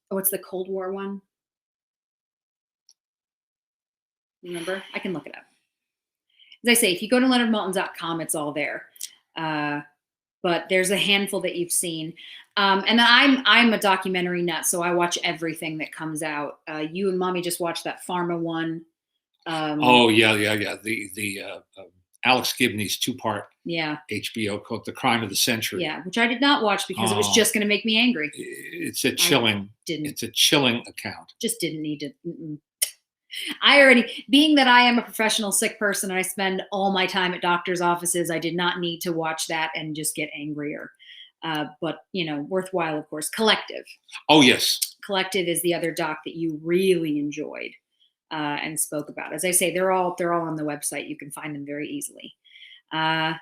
What's the Cold War one? Remember? I can look it up. As I say, if you go to leonardmaltin.com, it's all there. But there's a handful that you've seen. And then I'm a documentary nut, so I watch everything that comes out. You and Mommy just watched that Pharma one. The Alex Gibney's 2-part HBO called The Crime of the Century. Yeah, which I did not watch because it was just going to make me angry. It's a chilling account. Just didn't need to. Being that I am a professional sick person and I spend all my time at doctor's offices, I did not need to watch that and just get angrier. But worthwhile, of course. Collective. Oh, yes. Collective is the other doc that you really enjoyed. And spoke about. As I say, they're all on the website. You can find them very easily. I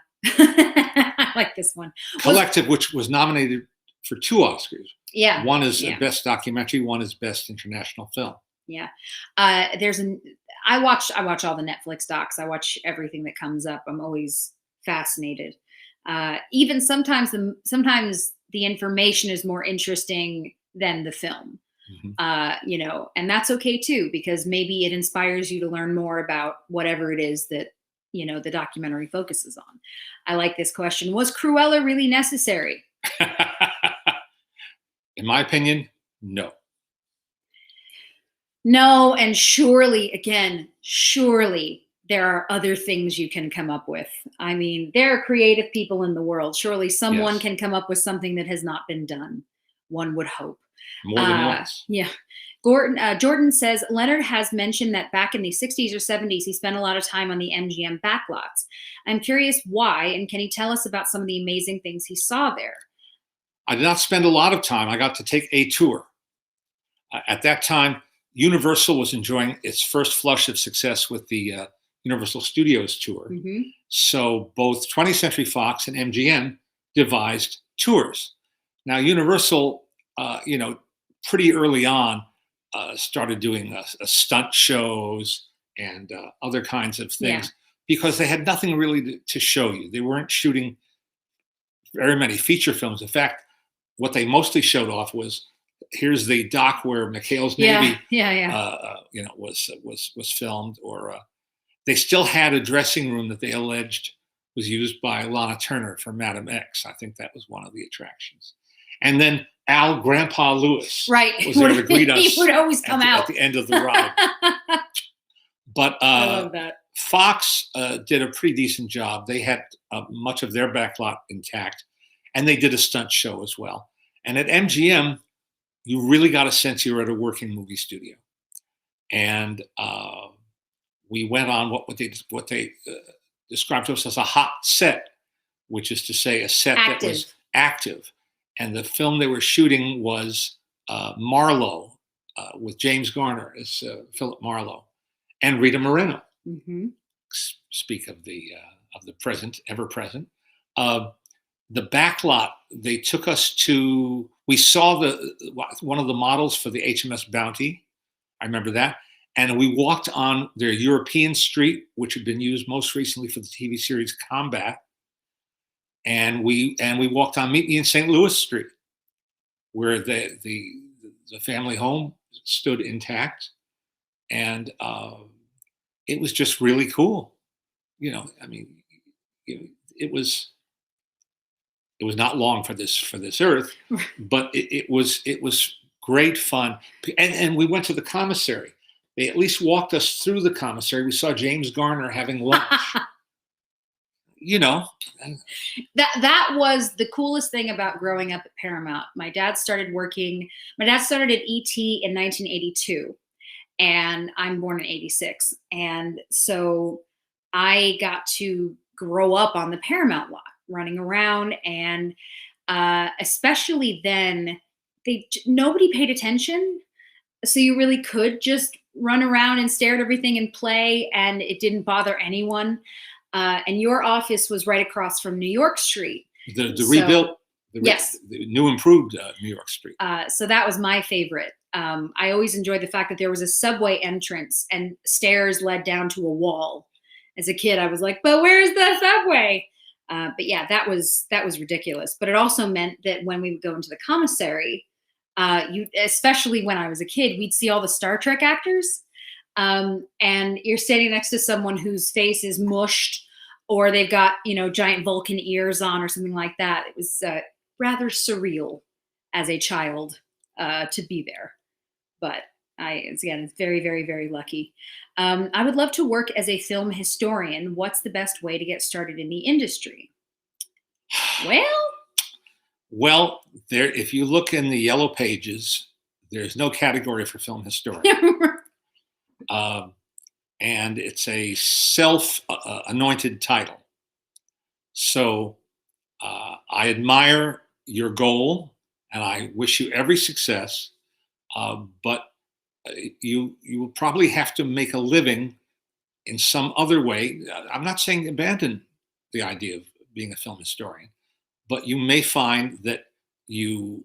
like this one. Collective, which was nominated for 2 Oscars. Yeah. One is Best Documentary, one is Best International Film. Yeah. I watch all the Netflix docs. I watch everything that comes up. I'm always fascinated. Even sometimes the information is more interesting than the film. Mm-hmm. And that's okay too, because maybe it inspires you to learn more about whatever it is that, the documentary focuses on. I like this question. Was Cruella really necessary? In my opinion, no. No, and surely there are other things you can come up with. I mean, there are creative people in the world. Surely someone can come up with something that has not been done. One would hope. More than once. Yeah. Jordan says, Leonard has mentioned that back in the 60s or 70s, he spent a lot of time on the MGM backlots. I'm curious why, and can he tell us about some of the amazing things he saw there? I did not spend a lot of time. I got to take a tour. At that time, Universal was enjoying its first flush of success with the Universal Studios tour. Mm-hmm. So both 20th Century Fox and MGM devised tours. Now Universal, pretty early on, started doing stunt shows and other kinds of things because they had nothing really to show you. They weren't shooting very many feature films. In fact, what they mostly showed off was, here's the dock where McHale's Navy, was filmed, or they still had a dressing room that they alleged was used by Lana Turner for Madam X. I think that was one of the attractions. And then Al Grandpa Lewis was there to greet us. He would always come out at the end of the ride. But I love that. Fox did a pretty decent job. They had much of their backlot intact, and they did a stunt show as well. And at MGM, you really got a sense you were at a working movie studio. And we went on what they described to us as a hot set, which is to say a set that was active. And the film they were shooting was Marlowe, with James Garner as Philip Marlowe, and Rita Moreno. Mm-hmm. Speak of the present, ever present. The backlot, they took us to. We saw one of the models for the HMS Bounty. I remember that. And we walked on their European street, which had been used most recently for the TV series Combat. And we walked on Meet Me in St. Louis Street, where the family home stood intact. And it was just really cool. It was not long for this earth, but it was great fun. And we went to the commissary. They at least walked us through the commissary. We saw James Garner having lunch. That was the coolest thing about growing up at Paramount. My dad started at ET in 1982, and I'm born in 86. And so I got to grow up on the Paramount lot, running around, and especially then, nobody paid attention. So you really could just run around and stare at everything and play, and it didn't bother anyone. And your office was right across from New York Street. The rebuilt, the new improved New York Street. So that was my favorite. I always enjoyed the fact that there was a subway entrance and stairs led down to a wall. As a kid, I was like, but where's the subway? But yeah, that was ridiculous. But it also meant that when we would go into the commissary, especially when I was a kid, we'd see all the Star Trek actors. And you're standing next to someone whose face is mushed, or they've got, giant Vulcan ears on or something like that. It was rather surreal as a child to be there. But it's very, very, very lucky. I would love to work as a film historian. What's the best way to get started in the industry? Well, if you look in the yellow pages, there's no category for film historian. And it's a self-anointed title. So I admire your goal, and I wish you every success. But you will probably have to make a living in some other way. I'm not saying abandon the idea of being a film historian, but you may find that you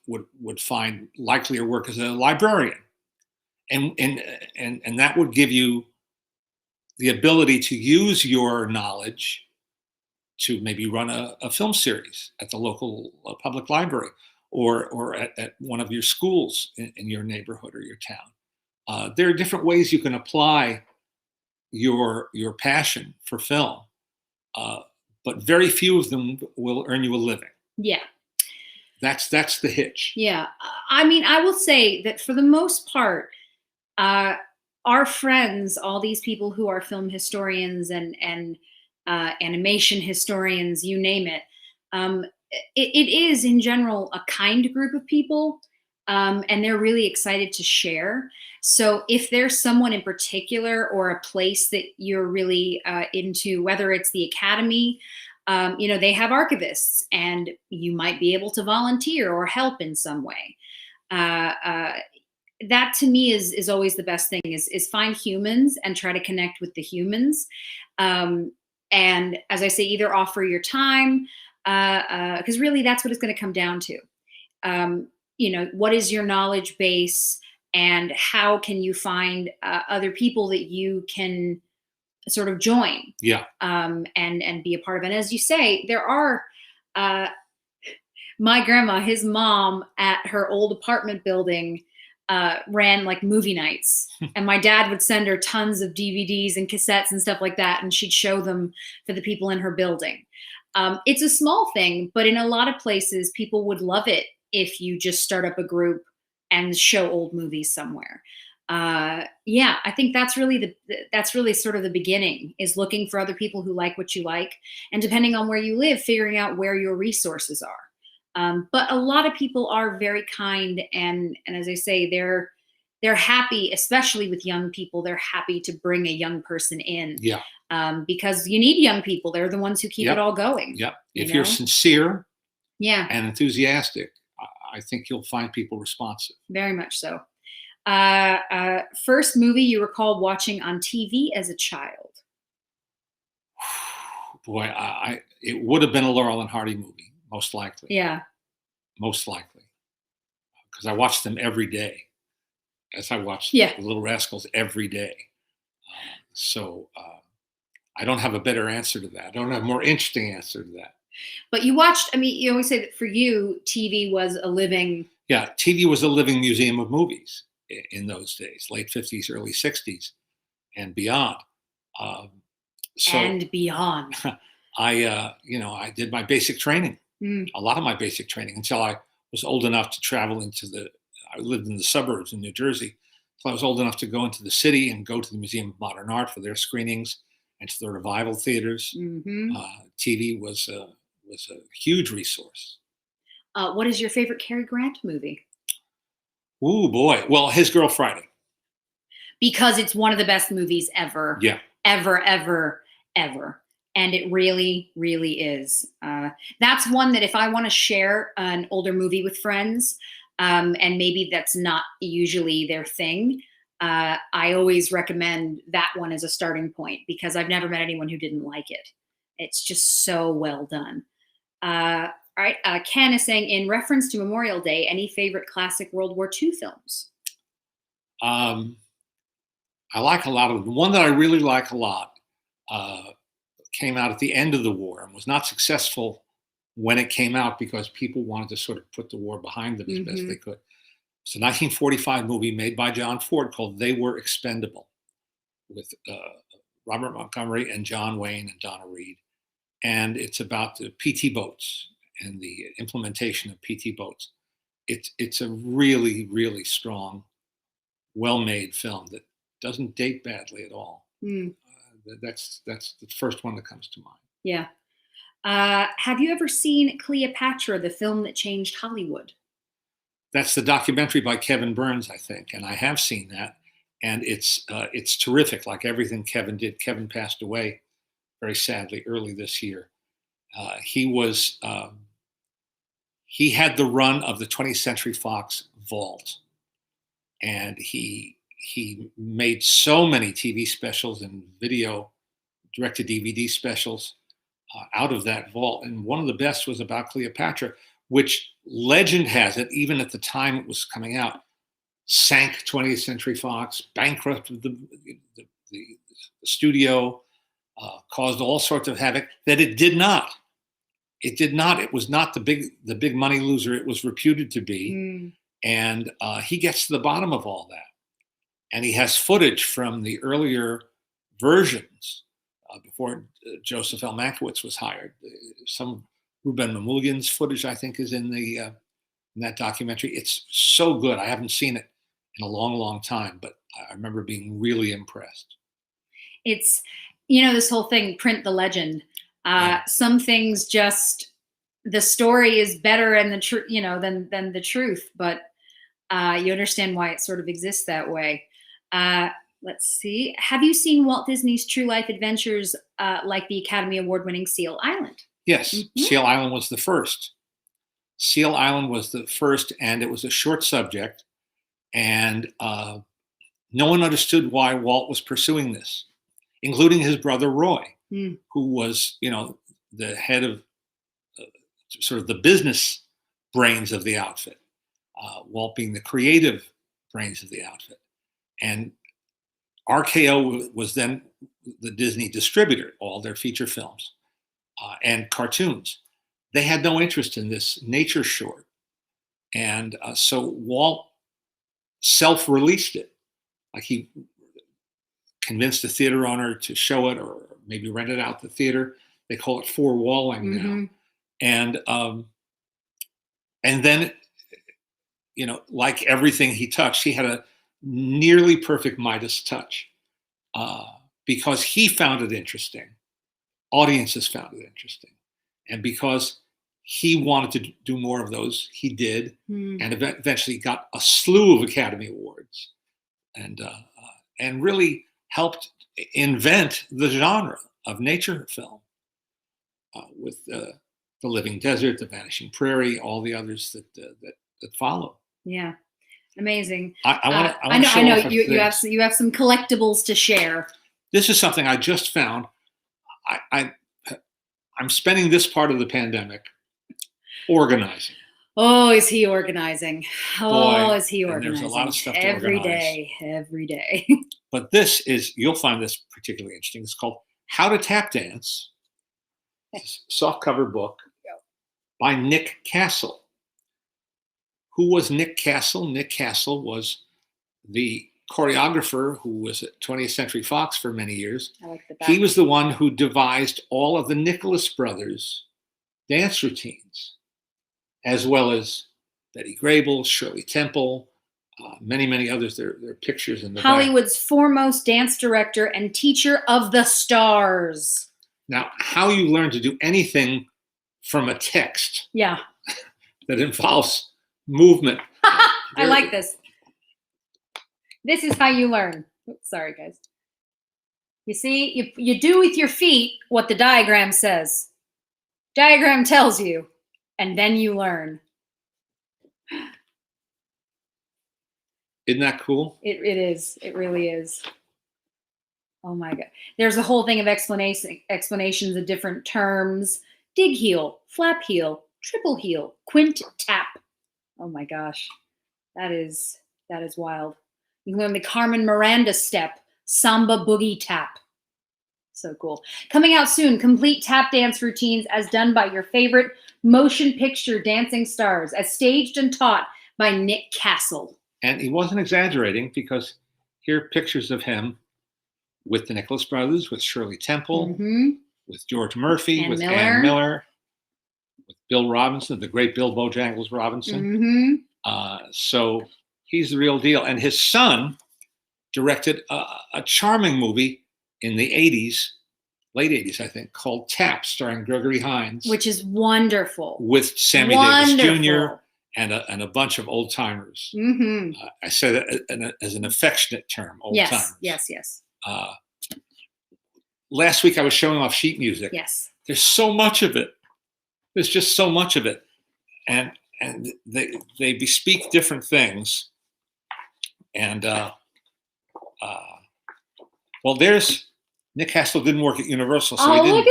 would find likelier work as a librarian. And that would give you the ability to use your knowledge to maybe run a film series at the local public library, or at one of your schools in your neighborhood or your town. There are different ways you can apply your passion for film, but very few of them will earn you a living. Yeah. That's the hitch. Yeah. I mean, I will say that for the most part, our friends, all these people who are film historians and animation historians, you name it, it is in general a kind group of people, and they're really excited to share. So if there's someone in particular or a place that you're really into, whether it's the Academy, they have archivists, and you might be able to volunteer or help in some way. that to me is always the best thing is find humans and try to connect with the humans. And as I say, either offer your time, because really that's what it's going to come down to. What is your knowledge base, and how can you find other people that you can sort of join, and be a part of. And as you say, there are my grandma, his mom, at her old apartment building ran like movie nights, and my dad would send her tons of DVDs and cassettes and stuff like that, and she'd show them for the people in her building. It's a small thing, but in a lot of places people would love it if you just start up a group and show old movies somewhere. I think that's really sort of the beginning, is looking for other people who like what you like, and depending on where you live, figuring out where your resources are. But a lot of people are very kind, and as I say, they're happy, especially with young people. They're happy to bring a young person in, because you need young people. They're the ones who keep it all going. If you're sincere, and enthusiastic, I think you'll find people responsive. Very much so. First movie you recall watching on TV as a child? Boy, it would have been a Laurel and Hardy movie, most likely. Yeah. Most likely. Because I watched them every day. As I watched The Little Rascals every day. I don't have a better answer to that. I don't have a more interesting answer to that. But you watched, you always say that for you, TV was a living... Yeah, TV was a living museum of movies in those days, late 50s, early 60s, and beyond. And beyond. I did my basic training, a lot of my basic training, until I was old enough to travel I lived in the suburbs in New Jersey, so I was old enough to go into the city and go to the Museum of Modern Art for their screenings and to the revival theaters. TV was a huge resource. What is your favorite Cary Grant movie? Ooh, boy. Well, His Girl Friday. Because it's one of the best movies ever. Yeah. Ever, ever, ever. And it really, really is. That's one that if I want to share an older movie with friends, and maybe that's not usually their thing, I always recommend that one as a starting point, because I've never met anyone who didn't like it. It's just so well done. All right. Ken is saying, in reference to Memorial Day, any favorite classic World War II films? I like a lot of them. The one that I really like a lot came out at the end of the war and was not successful when it came out, because people wanted to sort of put the war behind them as best they could. It's a 1945 movie made by John Ford called They Were Expendable, with Robert Montgomery and John Wayne and Donna Reed. And it's about the PT boats and the implementation of PT boats. It's a really, really strong, well-made film that doesn't date badly at all. That's the first one that comes to mind. Yeah. Have you ever seen Cleopatra, the film that changed Hollywood? That's the documentary by Kevin Burns, I think, and I have seen that, and it's terrific. Like everything Kevin did, Kevin passed away very sadly early this year. He had the run of the 20th Century Fox vault, and he made so many TV specials and video direct-to-DVD specials out of that vault. And one of the best was about Cleopatra, which legend has it, even at the time it was coming out, sank 20th Century Fox, bankrupted the studio, caused all sorts of havoc. That it did not. It did not. It was not the big money loser it was reputed to be. And he gets to the bottom of all that. And he has footage from the earlier versions before Joseph L. Mankiewicz was hired. Some Ruben Mamoulian's footage, I think, is in that documentary. It's so good. I haven't seen it in a long, long time, but I remember being really impressed. It's, this whole thing, print the legend. Some things just, the story is better and the truth, than the truth, but you understand why it sort of exists that way. Let's see. Have you seen Walt Disney's True Life Adventures, like the Academy Award-winning Seal Island? Yes, Seal Island was the first. Seal Island was the first, and it was a short subject. And no one understood why Walt was pursuing this, including his brother Roy, who was, the head of sort of the business brains of the outfit, Walt being the creative brains of the outfit. And RKO was then the Disney distributor, all their feature films and cartoons. They had no interest in this nature short. And so Walt self-released it. Like he convinced the theater owner to show it or maybe rent it out the theater. They call it four-walling now. And then, like everything he touched, he had a nearly perfect Midas touch because he found it interesting. Audiences found it interesting. And because he wanted to do more of those, he did, and eventually got a slew of Academy Awards and really helped invent the genre of nature film with The Living Desert, The Vanishing Prairie, all the others that follow. Yeah, amazing. I know you have some collectibles to share. This is something I just found. I'm spending this part of the pandemic organizing. Oh, is he organizing? Boy, is he organizing? There's a lot of stuff to every organize. every day. But you'll find this particularly interesting. It's called How to Tap Dance. It's a softcover book by Nick Castle. Who was Nick Castle? Nick Castle was the choreographer who was at 20th Century Fox for many years. I like the back. He was the one who devised all of the Nicholas Brothers dance routines, as well as Betty Grable, Shirley Temple, many, many others. There are pictures in the Hollywood's foremost dance director and teacher of the stars. Now, how you learn to do anything from a text that involves movement. I like this. This is how you learn. Oops, sorry, guys. You see, you do with your feet what the diagram says. Diagram tells you, and then you learn. Isn't that cool? It is. It really is. Oh my God. There's a whole thing of explanations of different terms. Dig heel, flap heel, triple heel, quint tap. Oh my gosh. That is wild. You can learn the Carmen Miranda step, samba boogie tap. So cool. Coming out soon, complete tap dance routines as done by your favorite motion picture dancing stars, as staged and taught by Nick Castle. And he wasn't exaggerating, because here are pictures of him with the Nicholas Brothers, with Shirley Temple, with George Murphy, with Ann Miller, with Bill Robinson, the great Bill Bojangles Robinson. So he's the real deal. And his son directed a charming movie in the 80s, late 80s, I think, called Tap, starring Gregory Hines. Which is wonderful. With Sammy Davis Jr. and a bunch of old timers. I say that as an affectionate term, old timers. Yes. Last week I was showing off sheet music. Yes. There's so much of it. There's just so much of it. And they bespeak different things. And well, there's Nick Castle didn't work at Universal, so he didn't. Look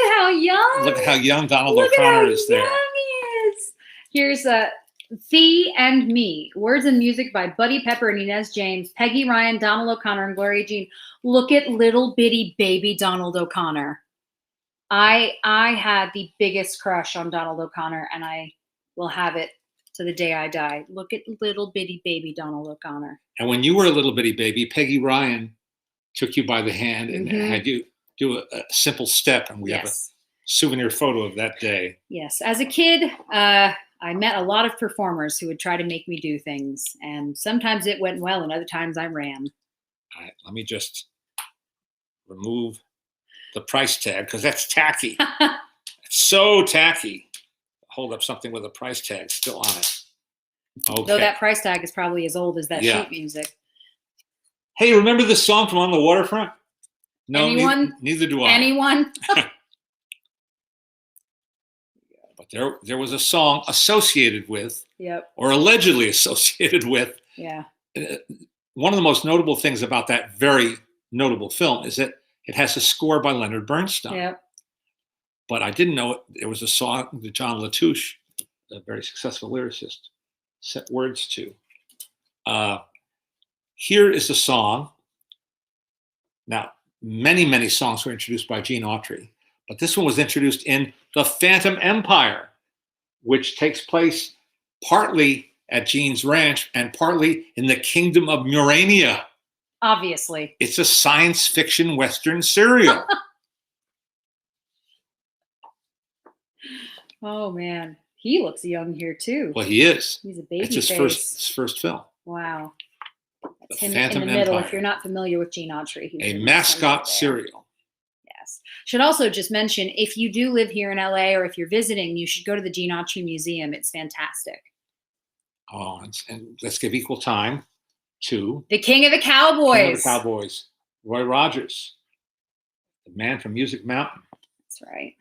at how young Donald O'Connor is there. Look at how young he is. Here's Thee and Me, words and music by Buddy Pepper and Inez James, Peggy Ryan, Donald O'Connor, and Gloria Jean. Look at little bitty baby Donald O'Connor. I had the biggest crush on Donald O'Connor, and I will have it to the day I die. Look at little bitty baby Donald O'Connor. And when you were a little bitty baby, Peggy Ryan took you by the hand and had you do a simple step, and we have a souvenir photo of that day. Yes. As a kid, I met a lot of performers who would try to make me do things, and sometimes it went well, and other times I ran. All right, let me just remove the price tag, because that's tacky. It's so tacky. Hold up something with a price tag still on it. Okay. Though that price tag is probably as old as that sheet music. Hey, remember this song from On the Waterfront? No, anyone? Neither do I. Anyone? But there was a song associated with, or allegedly associated with, one of the most notable things about that very notable film is that it has a score by Leonard Bernstein. Yep. But I didn't know it was a song that John Latouche, a very successful lyricist, set words to. Here is the song. Now, many songs were introduced by Gene Autry, but this one was introduced in The Phantom Empire, which takes place partly at Gene's ranch and partly in the kingdom of Murania. Obviously. It's a science fiction Western serial. Oh, man. He looks young here, too. Well, he is. He's a baby It's his face. first film. Wow. The Him Phantom in the middle, Empire. if you're not familiar with Gene Autry. A mascot serial. Yes. Should also just mention, if you do live here in LA or if you're visiting, you should go to the Gene Autry Museum. It's fantastic. Oh, and let's give equal time to The King of the Cowboys. King of the Cowboys, Roy Rogers, the man from Music Mountain. That's right.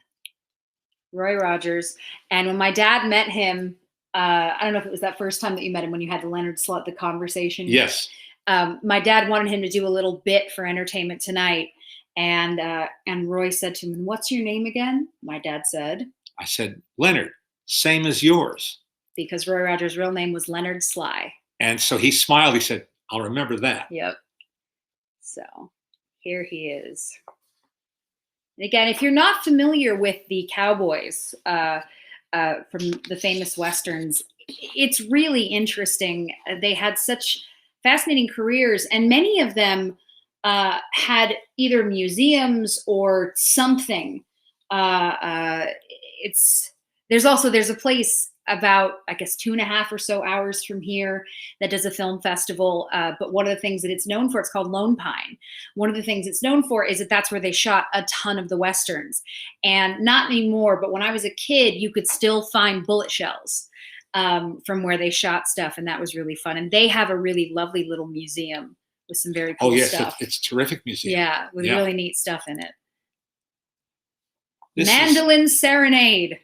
Roy Rogers. And when my dad met him, I don't know if it was that first time that you met him when you had the Leonard Slut, the conversation. Yes. My dad wanted him to do a little bit for Entertainment Tonight. And Roy said to him, "What's your name again?" My dad said. I said, "Leonard, same as yours." Because Roy Rogers' real name was Leonard Sly. And so he smiled. He said, "I'll remember that." Yep. So here he is. And again, if you're not familiar with the Cowboys from the famous Westerns, it's really interesting. They had such fascinating careers, and many of them had either museums or something. There's a place about, I guess, 2.5 or so hours from here that does a film festival. But one of the things that it's known for, it's called Lone Pine. One of the things it's known for is that that's where they shot a ton of the Westerns. And not anymore, but when I was a kid, you could still find bullet shells from where they shot stuff. And that was really fun. And they have a really lovely little museum with some very cool stuff. It's a terrific museum. Yeah, with really neat stuff in it. This Mandolin Serenade.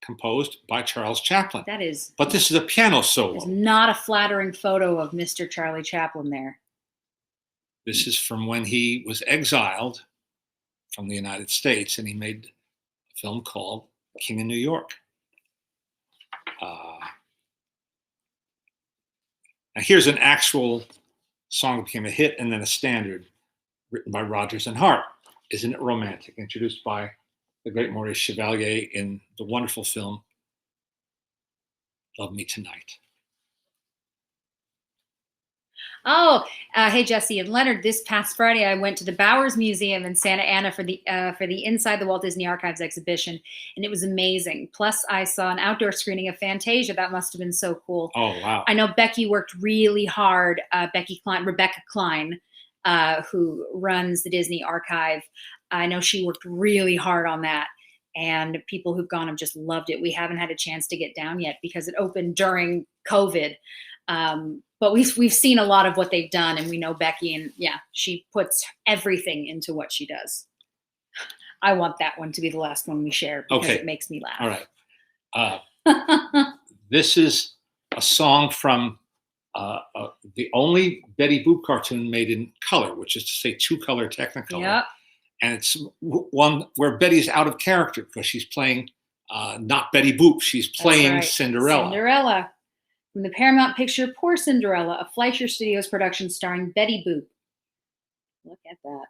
Composed by Charles Chaplin. That is. But this is a piano solo. There's not a flattering photo of Mr. Charlie Chaplin there. This is from when he was exiled from the United States, and he made a film called King of New York. Now here's an actual song that became a hit and then a standard, written by Rodgers and Hart. Isn't It Romantic? Introduced by the great Maurice Chevalier in the wonderful film Love Me Tonight. Oh, hey Jesse and Leonard. This past Friday, I went to the Bowers Museum in Santa Ana for the Inside the Walt Disney Archives exhibition, and it was amazing. Plus, I saw an outdoor screening of Fantasia. That must have been so cool. Oh wow! I know Becky worked really hard. Rebecca Klein, who runs the Disney Archive. I know she worked really hard on that, and people who've gone have just loved it. We haven't had a chance to get down yet because it opened during COVID. But we've seen a lot of what they've done, and we know Becky, and she puts everything into what she does. I want that one to be the last one we share because it makes me laugh. All right. This is a song from the only Betty Boop cartoon made in color, which is to say 2-color Technicolor. Yep. And it's one where Betty's out of character because she's playing not Betty Boop. She's playing Cinderella. Cinderella. From the Paramount picture Poor Cinderella, a Fleischer Studios production starring Betty Boop. Look at that.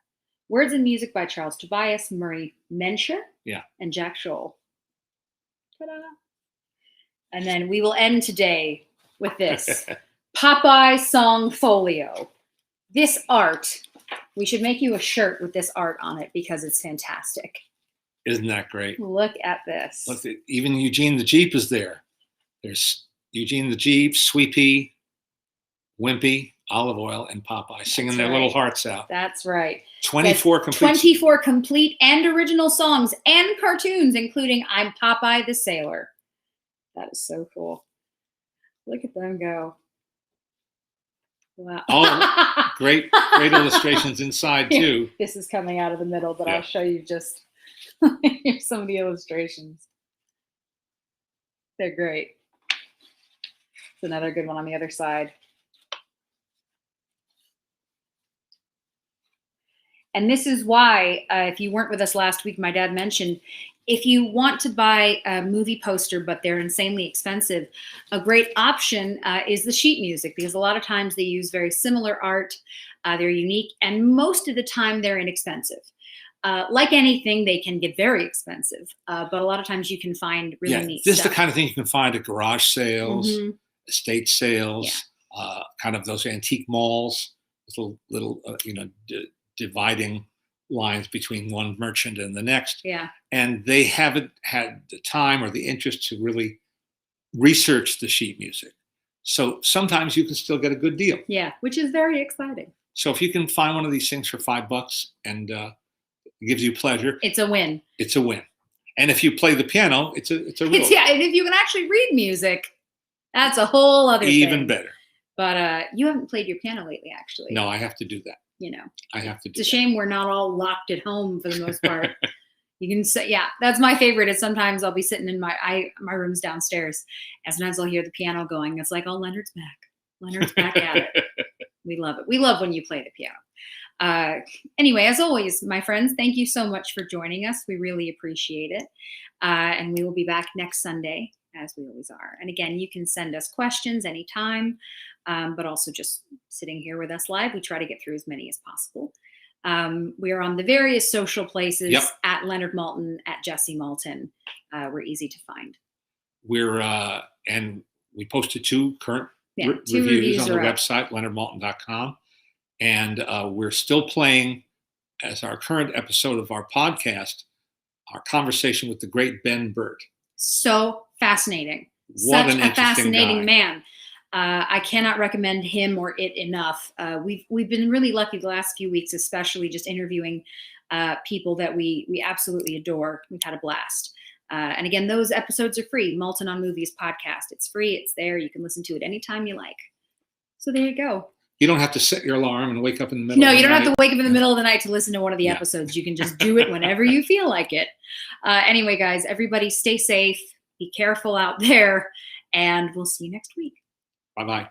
Words and music by Charles Tobias, Murray Menscher, and Jack Scholl. Ta-da. And then we will end today with this. Popeye Song Folio. This art, we should make you a shirt with this art on it because it's fantastic. Isn't that great? Look at this. Look, even Eugene the Jeep is there. There's Eugene the Jeep, Sweet Pea, Wimpy, Olive Oil, and Popeye singing their little hearts out. That's right. 24 complete. 24 complete and original songs and cartoons, including I'm Popeye the Sailor. That is so cool. Look at them go. Wow. Oh, great illustrations inside too. This is coming out of the middle, but I'll show you just here's some of the illustrations. They're great. It's another good one on the other side. And this is why, if you weren't with us last week, my dad mentioned, if you want to buy a movie poster, but they're insanely expensive, a great option is the sheet music, because a lot of times they use very similar art. They're unique, and most of the time they're inexpensive. Like anything, they can get very expensive, but a lot of times you can find really neat this stuff. is the kind of thing you can find at garage sales, estate sales, kind of those antique malls with little dividing lines between one merchant and the next. Yeah. And they haven't had the time or the interest to really research the sheet music. So sometimes you can still get a good deal. Yeah, which is very exciting. So if you can find one of these things for $5 and it gives you pleasure, it's a win. It's a win. And if you play the piano, it's a real yeah, and if you can actually read music, that's a whole other thing. Even better. But you haven't played your piano lately, actually. No, I have to do that. I have to do that. It's a shame we're not all locked at home for the most part. You can say, yeah, that's my favorite. Is sometimes I'll be sitting in my room's downstairs, and sometimes I'll hear the piano going. It's like, oh, Leonard's back. Leonard's back at it. We love it. We love when you play the piano. Anyway, as always, my friends, thank you so much for joining us. We really appreciate it. And we will be back next Sunday, as we always are. And again, you can send us questions anytime, but also just sitting here with us live. We try to get through as many as possible. We are on the various social places at Leonard Maltin, at Jesse Maltin. We're easy to find. And we posted 2 current two reviews on the website, leonardmaltin.com. And we're still playing, as our current episode of our podcast, our conversation with the great Ben Burt. So fascinating. What Such an a fascinating guy. Man. I cannot recommend him or it enough. We've been really lucky the last few weeks, especially just interviewing people that we absolutely adore. We've had a blast. And again, those episodes are free. Maltin on Movies podcast. It's free. It's there. You can listen to it anytime you like. So there you go. You don't have to set your alarm and wake up in the middle. No, of the you don't night. have to wake up in the middle of the night to listen to one of the episodes. You can just do it whenever you feel like it. Anyway, guys, everybody stay safe. Be careful out there. And we'll see you next week. Bye-bye.